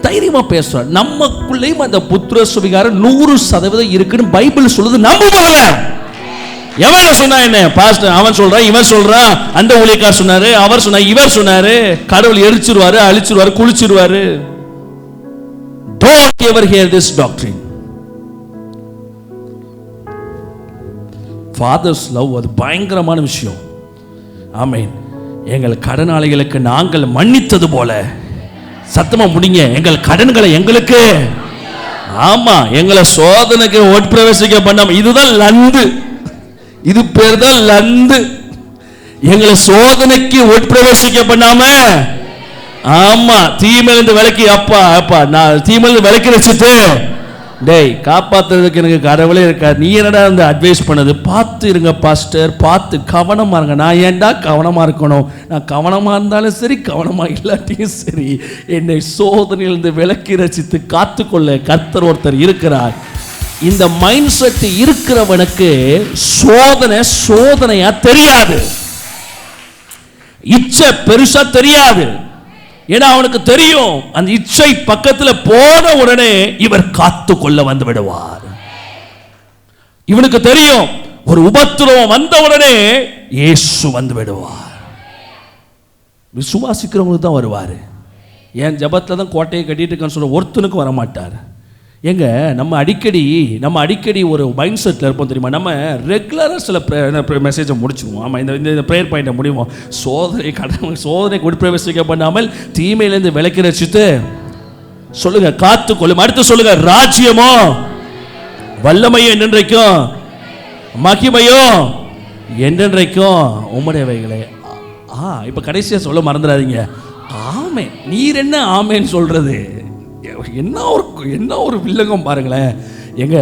[SPEAKER 1] தைரியமா பேசுறார். நமக்குள்ளேயும் அந்த புத்திர சுவிகாரம் 100% இருக்குன்னு பைபிள் சொல்லுது. நம்புவாங்க. எவன் சொன்னா என்ன? பாஸ்டர் அவன் சொல்றான், இவன் சொல்றான், அந்த ஊழியக்காரர் சொன்னாரு, அவர் சொன்னார், இவர் சொன்னாரு. கடவுள் எரிச்சிருவாரு, அழிச்சிருவாரு, குளிச்சிருவாரு. Don't ever hear this doctrine. Father's love அது பயங்கரமான விஷயம். ஆமென். எங்கள் கடனாளிகளுக்கு நாங்கள் மன்னித்தது போல, சத்தமா முடிங்க, எங்கள் கடன்களை எங்களுக்கு, ஆமா, எங்களை சோதனைக்கு உட்பிரவேசிக்க பண்ணாம, இதுதான் லந்து, இது பேர் தான் லந்து. எங்களை சோதனைக்கு உட்பிரவேசிக்க பண்ணாம, ஆமா, தீமையிலிருந்து விலக்கி, அப்பா அப்பா நான் தீமையிலிருந்து விலக்கி வச்சுட்டு, டேய் காப்பாத்துறதுக்கு எனக்கு கடவுளே இருக்காது. நீ என்னடா வந்து அட்வைஸ் பண்ணது? பார்த்து இருங்க பாஸ்டர், பார்த்து கவனமா இருங்க. நான் ஏன்டா கவனமா இருக்கணும்? நான் கவனமா இருந்தாலும் சரி, கவனமா இல்லாட்டியும் சரி, என்னை சோதனையிலிருந்து விலக்கி ரசித்து காத்துக்கொள்ள கர்த்தர் ஒருத்தர் இருக்கிறார். இந்த மைண்ட் செட் இருக்கிறவனுக்கு சோதனை சோதனையா தெரியாது, இச்சை பெருசா தெரியாது. ஏன்னா அவனுக்கு தெரியும், அந்த இச்சை பக்கத்தில் போன உடனே இவர் காத்து கொள்ள வந்து விடுவார். இவனுக்கு தெரியும், ஒரு உபத்திரவம் வந்த உடனே இயேசு வந்து விடுவார். விசுவாசிக்கிறவங்களுக்கு தான் வருவார். என் ஜபத்தில் தான் கோட்டையை கட்டிட்டு இருக்கான்னு சொல்ல ஒருத்தனுக்கு வரமாட்டார். எங்க நம்ம அடிக்கடி ஒரு மைண்ட் செட்டில் இருப்போம் தெரியுமா? நம்ம ரெகுலராக சில மெசேஜை முடிச்சுடுவோம். ஆமாம், இந்த ப்ரேயர் பாயிண்ட்டை முடிவோம். சோதனைக்கு உட்பிரவேசிக்க பண்ணாமல் தீமையிலேருந்து விலக்கி ரசித்து சொல்லுங்க காத்துக்கொள்ளும். அடுத்து சொல்லுங்க, ராஜ்யமோ வல்லமையோ என்றென்றைக்கும், மகிமையோ என்றென்றைக்கும் உம்முடையவைகளே. இப்போ கடைசியாக சொல்ல மறந்துடாதீங்க. ஆமே, நீர் என்ன ஆமேன்னு சொல்றது? என்ன ஒரு வில்லங்கம் பாருங்களேன். எங்க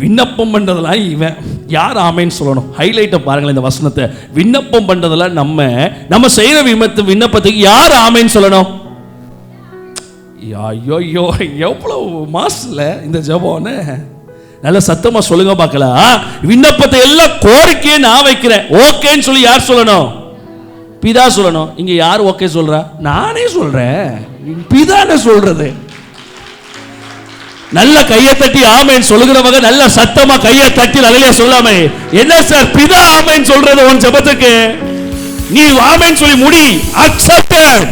[SPEAKER 1] விண்ணப்பம் பண்றதெல்லாம் இவன் யார் ஆமேன்னு சொல்லணும்? ஹைலைட்டை பாருங்களேன் இந்த வசனத்தை. விண்ணப்பம் பண்றதெல்லாம் நம்ம செய்யற விண்ணப்பத்துக்கு யார் ஆமேன்னு சொல்லணும்? ஐயோ எவ்வளவு மாசல இந்த ஜெபம்னு நல்ல சத்தமா சொல்லுங்க பார்க்கலாம். விண்ணப்பத்தை எல்லாம் கோரிக்கையை நான் வைக்கிறேன். ஓகேன்னு சொல்லி யார் சொல்லணும்? பிதா சொல்லணும். இங்க யார் ஓகே சொல்றா? நானே சொல்றேன். பிதானே சொல்றது. நல்ல கையை தட்டி ஆமேன் சொல்லுகிறவங்க நல்ல சத்தமா கையை தட்டி அல்லேலூயா சொல்லாமே. என்ன சார் பிதா ஆமேன் சொல்றது உன் ஜெபத்துக்கு? நீ ஆமேன் சொல்லி முடி. அக்செப்டட்.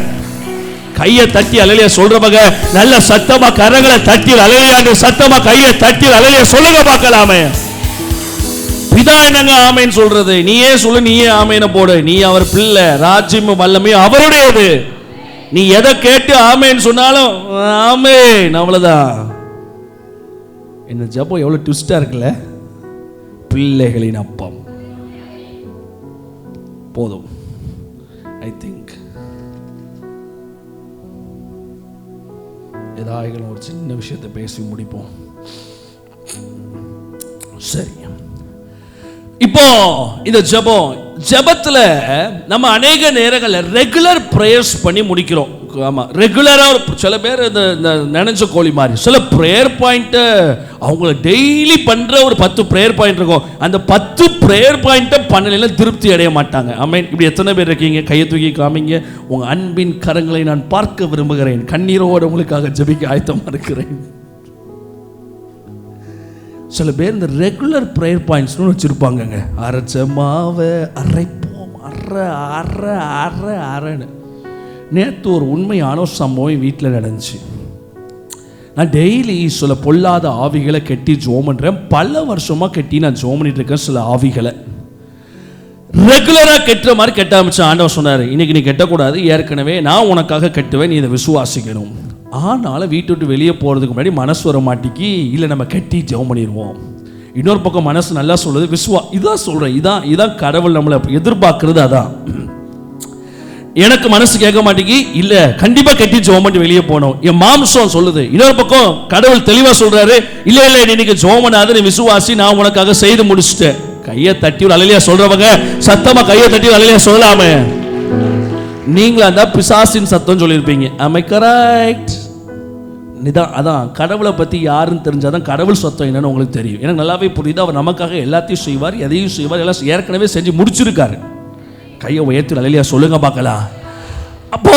[SPEAKER 1] கையை தட்டி அல்லேலூயா சொல்றவங்க நல்ல சத்தமா கரங்களை தட்டி அல்லேலூயா சத்தமா கையை தட்டி அல்லேலூயா சொல்லுங்க பார்க்கலாமே. பிதா என்னங்க ஆமேன் சொல்றது? நீயே சொல்லு, நீயே ஆமேன போடு. நீ அவர் பிள்ளை, ராஜ்யம் வல்லமை அவருடையது. நீ எதை கேட்டு ஆமேன் சொன்னாலும் ஆமேன், அவ்வளவுதான். என்ன ஜெபம் எவ்வளவு ட்விஸ்டா இருக்குல்ல? பிள்ளைகளின் அப்பம் போதும். ஐ திங்க் ஏதாவது ஒரு சின்ன விஷயத்தை பேசி முடிப்போம். சரி, இப்போ இந்த ஜெபத்துல நம்ம அநேக நேரங்களில் ரெகுலர் பிரேயர்ஸ் பண்ணி முடிக்கிறோம். ஆமா, ரெகுலரா சில பேர் இந்த நினைச்ச கோழி மாதிரி சில பிரேயர் பாயிண்ட் அவங்கள டெய்லி பண்ற ஒரு 10 பிரேயர் பாயிண்ட் இருக்கும். அந்த 10 பிரேயர் பாயிண்ட் பண்ணலைன்னா திருப்தி அடைய மாட்டாங்க. ஆமென். இப்படி எத்தனை பேர் இருக்கீங்க? கையை தூக்கி காமிங்க. உங்க அன்பின் கரங்களை நான் பார்க்க விரும்புகிறேன். கண்ணீரோடு உங்களுக்காக ஜெபிக்க ஆயத்தமா இருக்கிறேன். சில பேர் இந்த ரெகுலர் ப்ரேயர் பாயிண்ட்ஸ்னு வச்சுருப்பாங்கங்க. அரைச்ச மாவை அரைப்போம், அரைன்னு. நேற்று ஒரு உண்மையான சம்பவம் வீட்டில் நடந்துச்சு. நான் டெய்லி சில பொல்லாத ஆவிகளை கட்டி ஜோம் பண்ணுறேன். பல வருஷமாக கட்டி நான் ஜோம் பண்ணிட்டு இருக்கேன். சில ஆவிகளை ரெகுலராக கெட்டுற மாதிரி கெட்ட ஆரம்பிச்சேன். ஆண்டவர் சொன்னார், இன்னைக்கு நீ கெட்டக்கூடாது, ஏற்கனவே நான் உனக்காக கட்டுவேன், நீ இதை விசுவாசிக்கணும். ஆனாலும் வீட்டு விட்டு வெளியே போகிறதுக்கு முன்னாடி மனசு வர மாட்டிக்கு, இல்லை நம்ம கட்டி ஜெபம் பண்ணிடுவோம். இன்னொரு பக்கம் மனசு நல்லா சொல்லுது, இதான் சொல்கிறேன், இதான் கடவுள் நம்மளை எதிர்பார்க்கறது. அதான் எனக்கு மனசு கேட்க மாட்டேங்கி, இல்லை கண்டிப்பாக கட்டி ஜெபம் பண்ணி வெளியே போகணும் என் மாம்சம் சொல்லுது. இன்னொரு பக்கம் கடவுள் தெளிவாக சொல்கிறாரு, இல்லை நீ இன்னைக்கு ஜெபம் பண்ணாத, நீ விசுவாசி, நான் உனக்காக செய்து முடிச்சுட்டேன். கையை தட்டி அல்லேலூயா சொல்றவங்க சத்தமா கையை தட்டி அல்லேலூயா சொல்லலாமே. நீங்களா இருந்தா பிசாசின் சத்தம் சொல்லியிருப்பீங்க. am I correct? அதான் கடவுளை பற்றி யாருன்னு தெரிஞ்சாதான் கடவுள் சத்தம் என்னன்னு உங்களுக்கு தெரியும். எனக்கு நல்லாவே புரியுது. அவர் நமக்காக எல்லாத்தையும் செய்வார், எதையும் செய்வார், எல்லாம் ஏற்கனவே செஞ்சு முடிச்சிருக்காரு. கையை உயர்த்தி அல்லேலூயா சொல்லுங்க பார்க்கலாம். அப்போ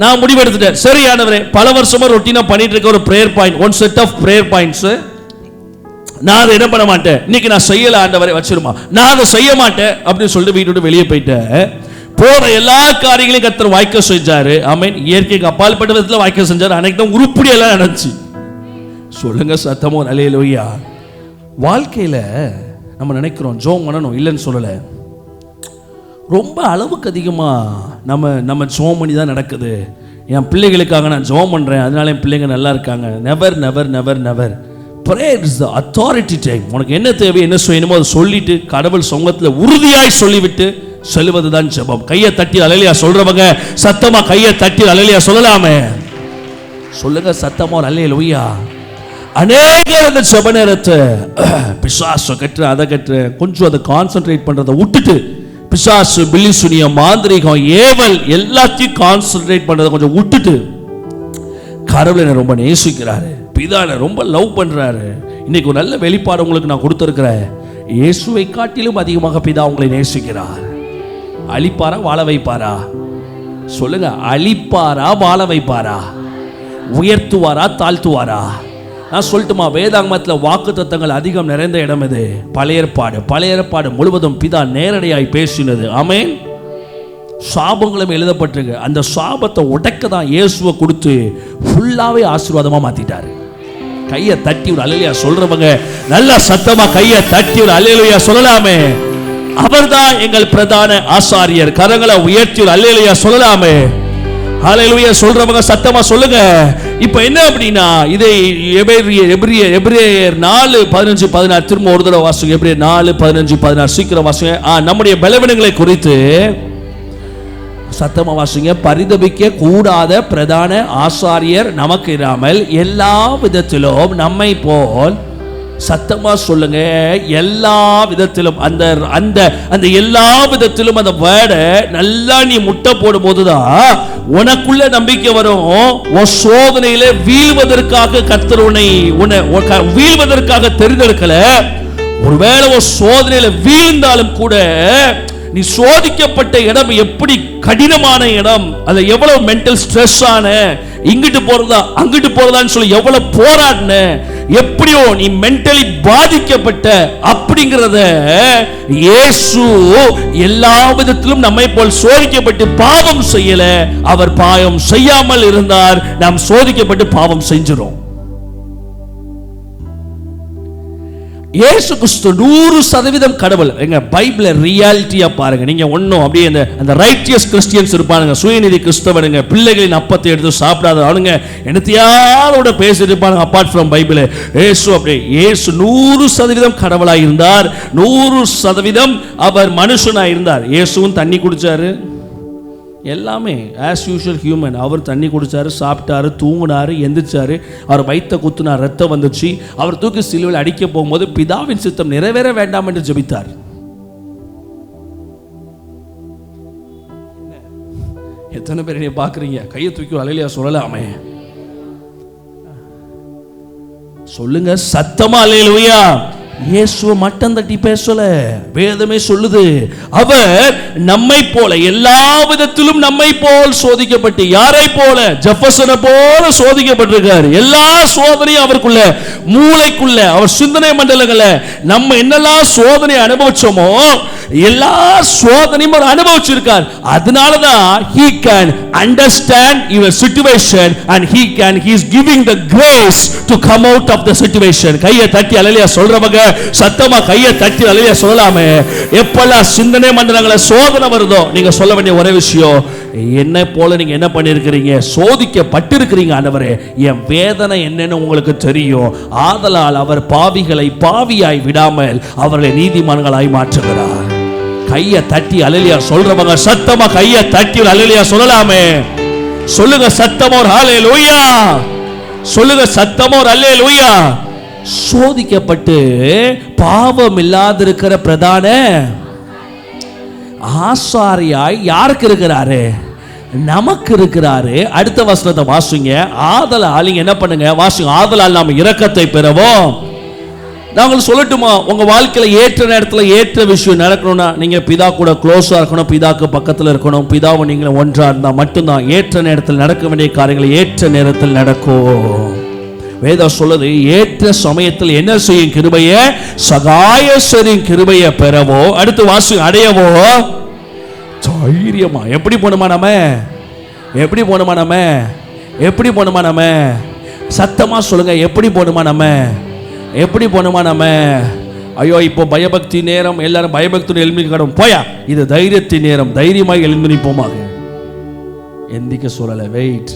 [SPEAKER 1] நான் முடிவெடுத்துட்டேன், சரியானவரே, பல வருஷமா ரொட்டீனா பண்ணிட்டு இருக்க ஒரு prayer point, one set of prayer points, நான் அதை என்ன பண்ண மாட்டேன், இன்னைக்கு நான் செய்யல ஆண்டவரே வச்சிருமா, நான் அதை செய்ய மாட்டேன் அப்படின்னு சொல்லிட்டு வீட்டு விட்டு வெளியே போயிட்டேன். போற எல்லா காரியங்களையும் கர்த்தர் வாய்க்க செஞ்சாரு. ஆமென். இயற்கைக்கு அப்பால் பட்ட விதத்தில் வாய்க்க செஞ்சாரு. அன்னைக்கு தான் உருப்படி எல்லாம் நடந்துச்சு. சொல்லுங்க சத்தமோ அல்லேலூயா. வாழ்க்கையில நம்ம நினைக்கிறோம் ஜெபம் பண்ணணும், இல்லைன்னு சொல்லல. ரொம்ப அளவுக்கு அதிகமா நம்ம ஜெபம் பண்ணி தான் நடக்குது. என் பிள்ளைகளுக்காக நான் ஜெபம் பண்றேன், அதனால என் பிள்ளைங்க நல்லா இருக்காங்க. Never never never never. Prayer is the authority time. உனக்கு என்ன தேவை, என்ன செய்யணுமோ அதை சொல்லிட்டு கடவுள் சமூகத்தில் உறுதியாய் சொல்லிவிட்டு செல்வதுதான் ஜெபம். கையை தட்டி அல்லேலூயா சொல்றவங்க சத்தமா கையை தட்டி அல்லேலூயா சொல்லலாமே. சொல்லுங்க சத்தமா அல்லேலூயா. அநேகர் அந்த ஜெப நேரத்தை பிசாசு கற்று அதை கற்று கொஞ்சம் அதை கான்சென்ட்ரேட் பண்றதை விட்டுட்டு, பிசாசு பில்லி சுனியம் மாந்திரிகம் ஏவல் எல்லாத்தையும் கான்சென்ட்ரேட் பண்றதை கொஞ்சம் விட்டுட்டு, கடவுளை ரொம்ப நேசிக்கிறாரு, பிதானை ரொம்ப லவ் பண்றாரு. இன்னைக்கு ஒரு நல்ல வெளிப்பாடு உங்களுக்கு நான் கொடுத்திருக்கிறேன். இயேசுவை காட்டிலும் அதிகமாக பிதா உங்களை நேசிக்கிறார். அழிப்பாரா வாழ வைப்பாரா? சொல்லுங்க. அழிப்பாரா வாழ வைப்பாரா? உயர்த்துவாரா தாழ்த்துவாரா? நான் சொல்லட்டுமா, வேதாகமத்தில் வாக்குத்தத்தங்கள் அதிகம் நிறைந்த இடம் இது. பழைய ஏற்பாடு முழுவதும் பிதா நேரடியாய் பேசினது. ஆமென். சாபங்களும் எழுதப்பட்டிருக்கு. அந்த சாபத்தை உடைக்க தான் இயேசுவை கொடுத்து ஃபுல்லாவே ஆசீர்வாதமா மாத்திட்டாரு. கையை தட்டி ஒரு அல்லேலூயா சொல்றவங்க நல்ல சத்தமா கையை தட்டி ஒரு அல்லேலூயா சொல்லலாமே. அவர்தான் எங்கள் பிரதான ஆசாரியர். கரங்களை உயர்த்தி ஒரு அல்லேலூயா சொல்லலாமே. அல்லேலூயா சொல்றவங்க சத்தமா சொல்லுங்க. இப்போ என்ன அப்படின்னா, இதை எபிரேயர் 4:15-16 திரும்ப ஒரு தடவை வாசிங்க. எபிரேயர் 4:15-16 சீக்கிரம் வாசிங்க. நம்முடைய பலவீனங்களை குறித்து சத்தமா வாசிங்க. பரிதபிக்க கூடாத பிரதான ஆசாரியர் நமக்கு இராமல் எல்லா விதத்திலும் நம்மை போல், சத்தமா சொல்லுங்க, எல்லா விதத்திலும். அந்த அந்த அந்த எல்லா விதத்திலும் அந்த வேர்டை நல்லா நீ முட்டை போடும் போதுதான் உனக்குள்ள நம்பிக்கை வரும். உன் சோதனையில வீழ்வதற்காக கர்த்தர் உன்னை வீழ்வதற்காக தெரிந்தெடுக்கல. ஒருவேளை ஒரு சோதனையில வீழ்ந்தாலும் கூட நீ சோதிக்கப்பட்ட இடம் எப்படி கடினமான இடம், அது எவ்வளவு மென்டல் ஸ்ட்ரெஸ் ஆன, இங்கிட்டு போறதா அங்கிட்டு போறதான்னு சொல்லி எவ்வளவு போராடின, எப்படியோ நீ மென்டலி பாதிக்கப்பட்ட அப்படிங்கிறத இயேசு எல்லா விதத்திலும் நம்மை போல் சோதிக்கப்பட்டு பாவம் செய்யல. அவர் பாவம் செய்யாமல் இருந்தார். நாம் சோதிக்கப்பட்டு பாவம் செஞ்சிரும். இயேசு கிறிஸ்து 100% கடவுள். எங்க பைபிளை ரியாலிட்டியா பாருங்க. நீங்க ஒன்னும் அப்படியே அந்த ரைட்டியஸ் கிறிஸ்டியன்ஸ் இருப்பானுங்க, சுயநீதி கிறிஸ்தவனுங்க, பிள்ளைகளின் அப்பத்தை எடுத்து சாப்பிடாத அவனுங்க என்னத்தையாரோட பேசிட்டு இருப்பானுங்க. அப்பார்ட் ஃப்ரம் பைபிள் இயேசு அப்படியே இயேசு 100% கடவுளாக இருந்தார். 100% அவர் மனுஷனாக இருந்தார். இயேசுவும் தண்ணி குடிச்சாரு, எல்லாமே ஆஸ் யூஷுவல் ஹியூமன். அவர் தண்ணி குடிச்சாரு, சாப்பிட்டாரு, தூங்கினாரு, எந்திரிச்சாரு, அவர் வயிற்ற குத்துனார், ரத்தம் வந்துச்சு. அவர் தூக்கி சிலுவையில் அடிக்க போகும்போது பிதாவின் சித்தம் நிறைவேற வேண்டாம் என்று ஜெபித்தார். எத்தனை பேர் நீ பாக்குறீங்க? கையை தூக்கி அல்லேலூயா சொல்லலாமே, சொல்லுங்க சத்தமா அல்லேலூயா. இயேசுவை மட்டம் தட்டி பேசல, வேதமே சொல்லுது அவர் நம்மை போல எல்லா விதத்திலும் நம்மை போல் சோதிக்கப்பட்டு, யாரை போல? ஜெஃபர்சனை போல சோதிக்கப்பட்டிருக்கார். எல்லா சோதனையும் அவருக்குள்ள, மூளைக்குள்ள, அவர் சிந்தனை மண்டலங்கள நம்ம என்னெல்லாம் சோதனை அனுபவிச்சோமோ எல்லா சோதனையும் அவர் அனுபவிச்சிருக்கார். அதனாலதான் he can understand your situation and he is giving the grace to come out of the situation. கையை தட்டி அல்லேலூயா சொல்றவங்க சத்தமா கையை தட்டி அல்லேலூயா சொல்லலாமே. எப்பெல்லாம் சிந்தனை மண்டலங்கள சோதனை வருதோ நீங்க சொல்ல வேண்டிய ஒரே விஷயம், என்ன போல நீங்க என்ன பண்ணிருக்கிறீங்க? சோதிக்கப்பட்டிருக்கிறீங்க. ஆண்டவரே, என் வேதனை என்னன்னு உங்களுக்கு தெரியும். ஆதலால் அவர் பாவிகளை பாவியாய் விடாமல் அவர்களை நீதிமான்களாய் மாற்றுகிறார். கையை தட்டி அல்லேலூயா சொல்றவங்க சத்தமா கையை தட்டி அல்லேலூயா சொல்லலாமே. சொல்லுங்க சத்தமா ஒரு ஹல்லேலூயா, சொல்லுங்க சத்தமா ஒரு அல்லேலூயா. சோதிக்கப்பட்டு பாவம் இல்லாதிருக்கிற பிரதான ஆசாரியாய் யாருக்கு இருக்கிறாரு? நமக்கு இருக்கிறாரு. அடுத்த வசனத்தை வாசிங்க. ஆதலால் நீங்க என்ன பண்ணுங்க, வாசிங்க. ஆதலால் நாம் இரக்கத்தை பெறவும். நாங்கள் சொல்லட்டுமா, உங்க வாழ்க்கையில ஏற்ற நேரத்தில் ஏற்ற விஷயம் நடக்கணும்னா நீங்க பிதா கூட க்ளோஸா இருக்கணும், பிதாக்கு பக்கத்தில் இருக்கணும். பிதாவும் நீங்களும் ஒன்றா இருந்தா மட்டும்தான் ஏற்ற நேரத்தில் நடக்க வேண்டிய காரியங்கள் ஏற்ற நேரத்தில் நடக்கும். வேதம் சொல்லுது, ஏற்ற சமயத்தில் என்ன செய்யும் கிருபையை? சகாய செய்யும் கிருபையை பெறவோ. அடுத்து வாசி, அடையவோ தைரியமா. எப்படி போணுமா நம்ம? எப்படி போணுமா நம்ம? எப்படி போணுமா நம்ம? சத்தமா சொல்லுங்க, எப்படி போணுமா நம்ம? எப்படி போணுமா நம்ம? ஐயோ, இப்போ பயபக்தி நேரம், எல்லாரும் பயபக்தி எழுப்பி கடவும் போயா. இது தைரியத்தின் நேரம், தைரியமாக எழுந்து நிற்போமாக. எந்திக்க சொல்லலை, வெயிட்.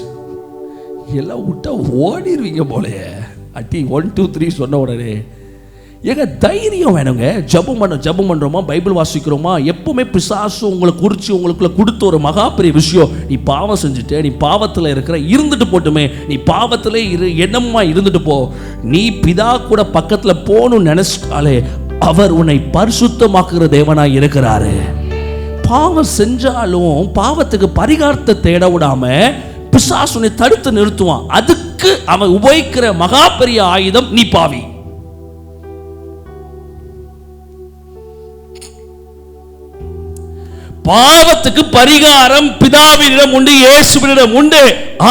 [SPEAKER 1] எல்லாம் விட்டா ஓடிடுவீங்க போலையே. அட்டி 1 2 3 சொன்ன உடனே ஏங்க தைரியம் வேணுங்க. ஜபம் பண்ணுறோமா, பைபிள் வாசிக்கிறோமா, எப்பவுமே பிசாசு உங்களை குறித்து உங்களுக்குள்ள கொடுத்த ஒரு மகா பெரிய விஷயம், நீ பாவம் செஞ்சுட்டு நீ பாவத்தில் இருக்கிற, இருந்துட்டு போட்டுமே, நீ பாவத்திலே என்னம்மா இருந்துட்டு போ. நீ பிதா கூட பக்கத்தில் போகணும்னு நினைச்சிட்டாலே அவர் உன்னை பரிசுத்தமாக்குற தேவனாய் இருக்கிறாரு. பாவம் செஞ்சாலும் பாவத்துக்கு பரிகாரத்தை தேட விடாம பிசாசுனை தடுத்து நிறுத்துவான். அதுக்கு அவன் உபயோகிக்கிற மகா பெரிய ஆயுதம் நீ பாவி. பாவத்துக்கு பரிகாரம் பிதாவினிடம் உண்டு, இயேசுவினிடம் உண்டு.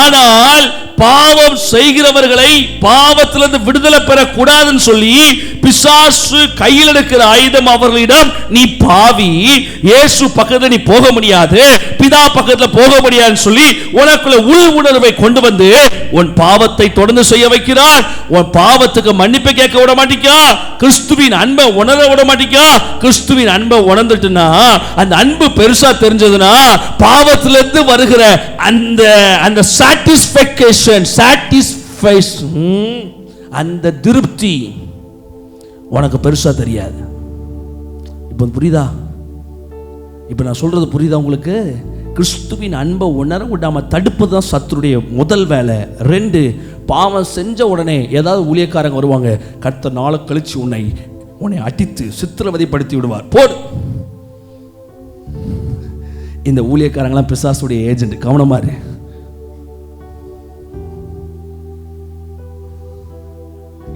[SPEAKER 1] ஆனால் பாவம் செய்கிறவர்களை பாவத்திலிருந்து விடுதலை பெறக்கூடாதுன்னு சொல்லி பிசாசு கையில் எடுக்கிற ஆயுதம் அவர்களிடம் நீ பாவி, இயேசு பக்கத்துல நீ போக முடியாது, பிதா பக்கத்துல போக முடியாதுன்னு சொல்லி உனக்குள்ள உள் உணர்வை கொண்டு வந்து உன் பாவத்தை தொடர்ந்து செய்ய வைக்கிறார். உன் பாவத்துக்கு மன்னிப்பு கேட்க விட மாட்டீங்க, கிறிஸ்துவின் அன்பை உணர விட மாட்டீங்க. கிறிஸ்துவின் அன்பை உணர்ந்துட்டுனா, அந்த அன்பு பெருசா தெரிஞ்சதுன்னா, பாவத்திலிருந்து வருகிற அந்த சாட்டிஸ்ஃபேக்ஷன், அந்த திருப்தி உனக்கு பெருசா தெரியாது. இப்ப புரியுதா? இப்ப நான் சொல்றது புரியுதா உங்களுக்கு? கிறிஸ்துவின் அன்பை உணர விடாம தடுப்பது தான் சத்துருடைய முதல் வேலை. 2, பாவம் செஞ்ச உடனே ஏதாவது ஊழியக்காரங்க வருவாங்க, கர்த்தர் நாளை கழிச்சு உன்னை அடித்து சித்திரவதைப்படுத்தி விடுவார். போடு. இந்த ஊழியக்காரங்களாம் பிசாசுடைய ஏஜென்ட், கவனமா இரு.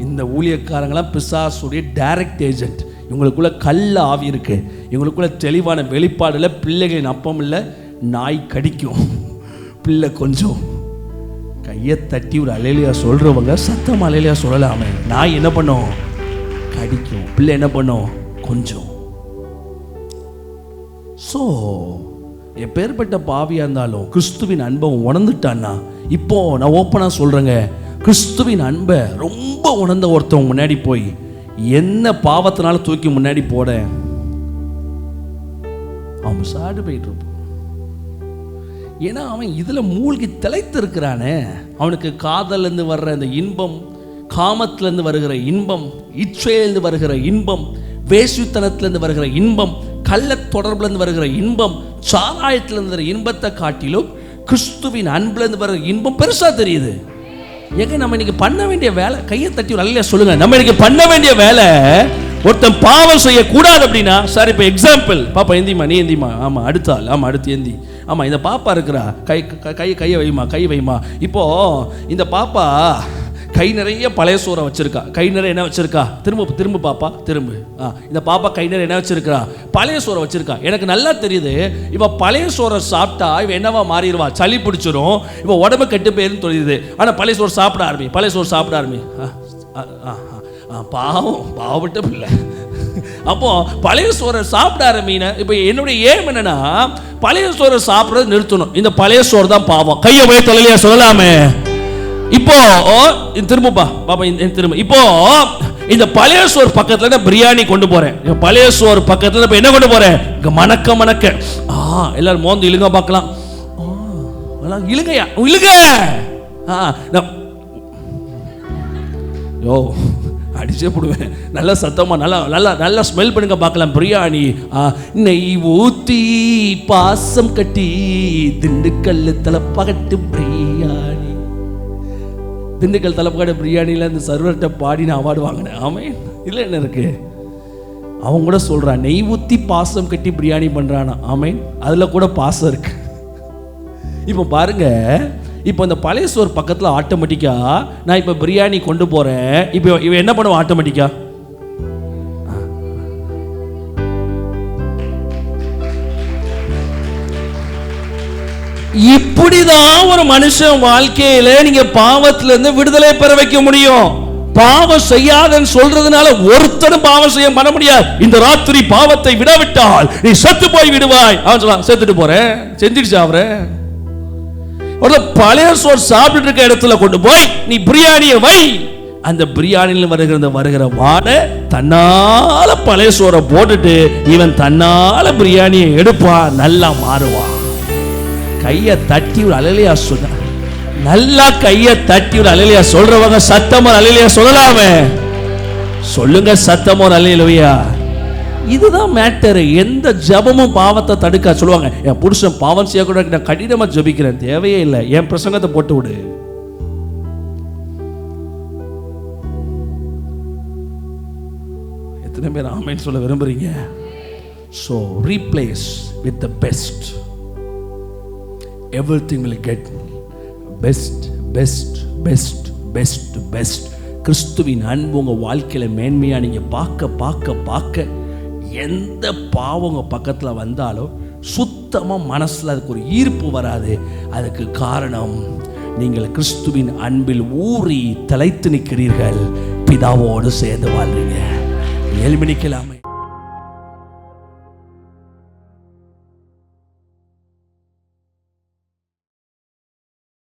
[SPEAKER 1] இந்த ஊழியக்காரங்களாம் பிசாசுடைய டைரக்ட் ஏஜென்ட். இவங்களுக்குள்ள கள்ள ஆவி இருக்கு, இவங்களுக்குள்ள தெளிவான வெளிப்பாடுல பிள்ளைகளின் அப்பம் இல்லை, நாய் கடிக்கும், பிள்ளை கொஞ்சம். கையை தட்டி ஒரு அலையிலையா சொல்றவங்க சத்தம் அலையிலையா சொல்லலாமே. நாய் என்ன பண்ணும்? கடிக்கும். பிள்ளை என்ன பண்ணும்? கொஞ்சம். ஸோ எப்பேற்பட்ட பாவியா இருந்தாலும் கிறிஸ்துவின் அன்பை உணர்ந்துட்டான்னா, இப்போ நான் ஓப்பனா சொல்றேங்க, கிறிஸ்துவின் அன்பை ரொம்ப உணர்ந்த ஒருத்தவங்க முன்னாடி போய் என்ன பாவத்தினால தூக்கி முன்னாடி போட அவன் சாடு போயிட்டு இருப்பான். ஏன்னா அவன் இதுல மூழ்கி திளைத்து இருக்கிறானே. அவனுக்கு காதலிருந்து வர்ற அந்த இன்பம், காமத்திலிருந்து வருகிற இன்பம், இச்சையிலிருந்து வருகிற இன்பம், வேசித்தனத்திலிருந்து வருகிற இன்பம், கள்ள தொடர்புலேருந்து வருகிற இன்பம், சாராயத்திலிருந்து வருகிற இன்பத்தை காட்டிலும் கிறிஸ்துவின் அன்புலேருந்து வருகிற இன்பம் பெருசா தெரியுது. ஏங்க நம்ம இன்னைக்கு பண்ண வேண்டிய வேலை, கையை தட்டி ஒரு அல்லையா சொல்லுங்க, நம்ம இன்னைக்கு பண்ண வேண்டிய வேலை, ஒருத்தன் பாவம் செய்யக்கூடாது அப்படின்னா, சார் இப்போ எக்ஸாம்பிள், பாப்பா எந்திமா, நீ எந்திமா, ஆமாம் அடுத்த ஆள், ஆமாம் அடுத்து எந்தி, ஆமாம் இந்த பாப்பா இருக்கிறா, கையை வைமா, கை வைமா. இப்போ இந்த பாப்பா கை நிறைய பழைய சோறை வச்சிருக்கா, கை நிறைய என்ன வச்சிருக்கா, திரும்ப பாப்பா திரும்ப. இந்த பாப்பா கை நிறைய என்ன வச்சிருக்கா, பழைய சோறை வச்சிருக்கா. எனக்கு நல்லா தெரியுது, இவ பழைய சோறை சாப்பிட்டா இவ என்னவா மாறிடுவா, சளி பிடிச்சிரும், இவ உடம்பு கெட்டு போயிருன்னு தெரியுது. ஆனால் பழைய சோறு சாப்பிட ஆரம்பி, பழைய சோறு சாப்பிட ஆரம்பி. பாவப்பட்ட பிள்ளை. அப்போ பழைய சோறை சாப்பிட ஆரம்பின. இப்போ என்னுடைய ஏம் என்னன்னா, பழைய சோறை சாப்பிட்றது நிறுத்தணும். இந்த பழைய சோறு தான் பாவம். கையை போய் தொலைலையா சொல்லலாமே. இப்போ திரும்பப்பா பாப்பா திரும்ப. இப்போ இந்த பழைய சோறு பக்கத்துல பிரியாணி கொண்டு போறேன். பழைய சோறு பக்கத்துல இப்ப என்ன கொண்டு போறேன், மணக்க எல்லாரும் மோந்து இழுங்க பார்க்கலாம். இழுங்கயா இழுங்க. யோ அடிச்சே போடுவேன். நல்ல சத்தமா நல்லா ஸ்மெல் பண்ணுங்க பார்க்கலாம். பிரியாணி நெய் ஊத்தி பாசம் கட்டி திண்டுக்கல் தலப்பகட்டு பிரியாணி. திண்டுக்கல் தலப்பகட்டு பிரியாணியில் அந்த சர்வர்கிட்ட பாடி நான் அவார்டு வாங்கினேன். ஆமாம் இல்லை என்ன இருக்கு, அவன் கூட சொல்றான் நெய் ஊத்தி பாசம் கட்டி பிரியாணி பண்றானா. ஆமாம் அதுல கூட பாசம் இருக்கு. இப்போ பாருங்க, இப்போ இந்த பழைய சோறு பக்கத்தில் ஆட்டோமேட்டிக்கா நான் இப்போ பிரியாணி கொண்டு போறேன். இப்போ இவன் என்ன பண்ணுவான் ஆட்டோமேட்டிக்கா, இப்படிதான் ஒரு மனுஷன் வாழ்க்கையில நீங்க பாவத்துல இருந்து விடுதலை பெற வைக்க முடியும். பாவம் செய்யாதன்னு சொல்றதுனால ஒருத்தரும் பாவம் செய்ய பண்ண முடியாது. இந்த ராத்திரி பாவத்தை விடாவிட்டால் நீ செத்து போய் விடுவாய். அவன் சொல்றான் செத்துட்டு போறேன், செஞ்சிடுச்சு அவரை. ஒரு பழைய சோறு சாப்பிட்டு இருக்க இடத்துல கொண்டு போய் நீ பிரியாணியை வை. அந்த பிரியாணியில் வருகிற வாடை தன்னால பழைய சோறை போட்டுட்டு இவன் தன்னால பிரியாணியை எடுப்பான், நல்லா மாறுவான். கையை தட்டி ஒரு அலையிலையா சொன்ன, நல்லா கையை தட்டி ஒரு அலையிலையா சொல்றவங்க சத்தமோ அலையிலையா சொல்லலாமே. சொல்லுங்க சத்தமோ அலையிலையா. இதுதான் மேட்டர். எந்த ஜபமும் பாவத்தை தடுக்க. சொல்லுவாங்க என் புருஷன் பாவம் செய்யக்கூடாது, நான் கடினமா ஜபிக்கிறேன். தேவையே இல்லை, என் பிரசங்கத்தை போட்டு விடு. எத்தனை பேர் ஆமென் சொல்ல விரும்புறீங்க? So replace with the best. Everything will get best. கிறிஸ்துவின் அன்பு உங்க வாழ்க்கையில மேன்மையா நீங்க பார்க்க எந்த பாவம் உங்க பக்கத்துல வந்தாலும் சுத்தமா மனசுல அதுக்கு ஒரு ஈர்ப்பு வராது. அதுக்கு காரணம் நீங்கள் கிறிஸ்துவின் அன்பில் ஊறி தலைத்து நிற்கிறீர்கள், பிதாவோடு சேர்ந்து வாழ்றீங்க. 7 மணிக்கெல்லாமே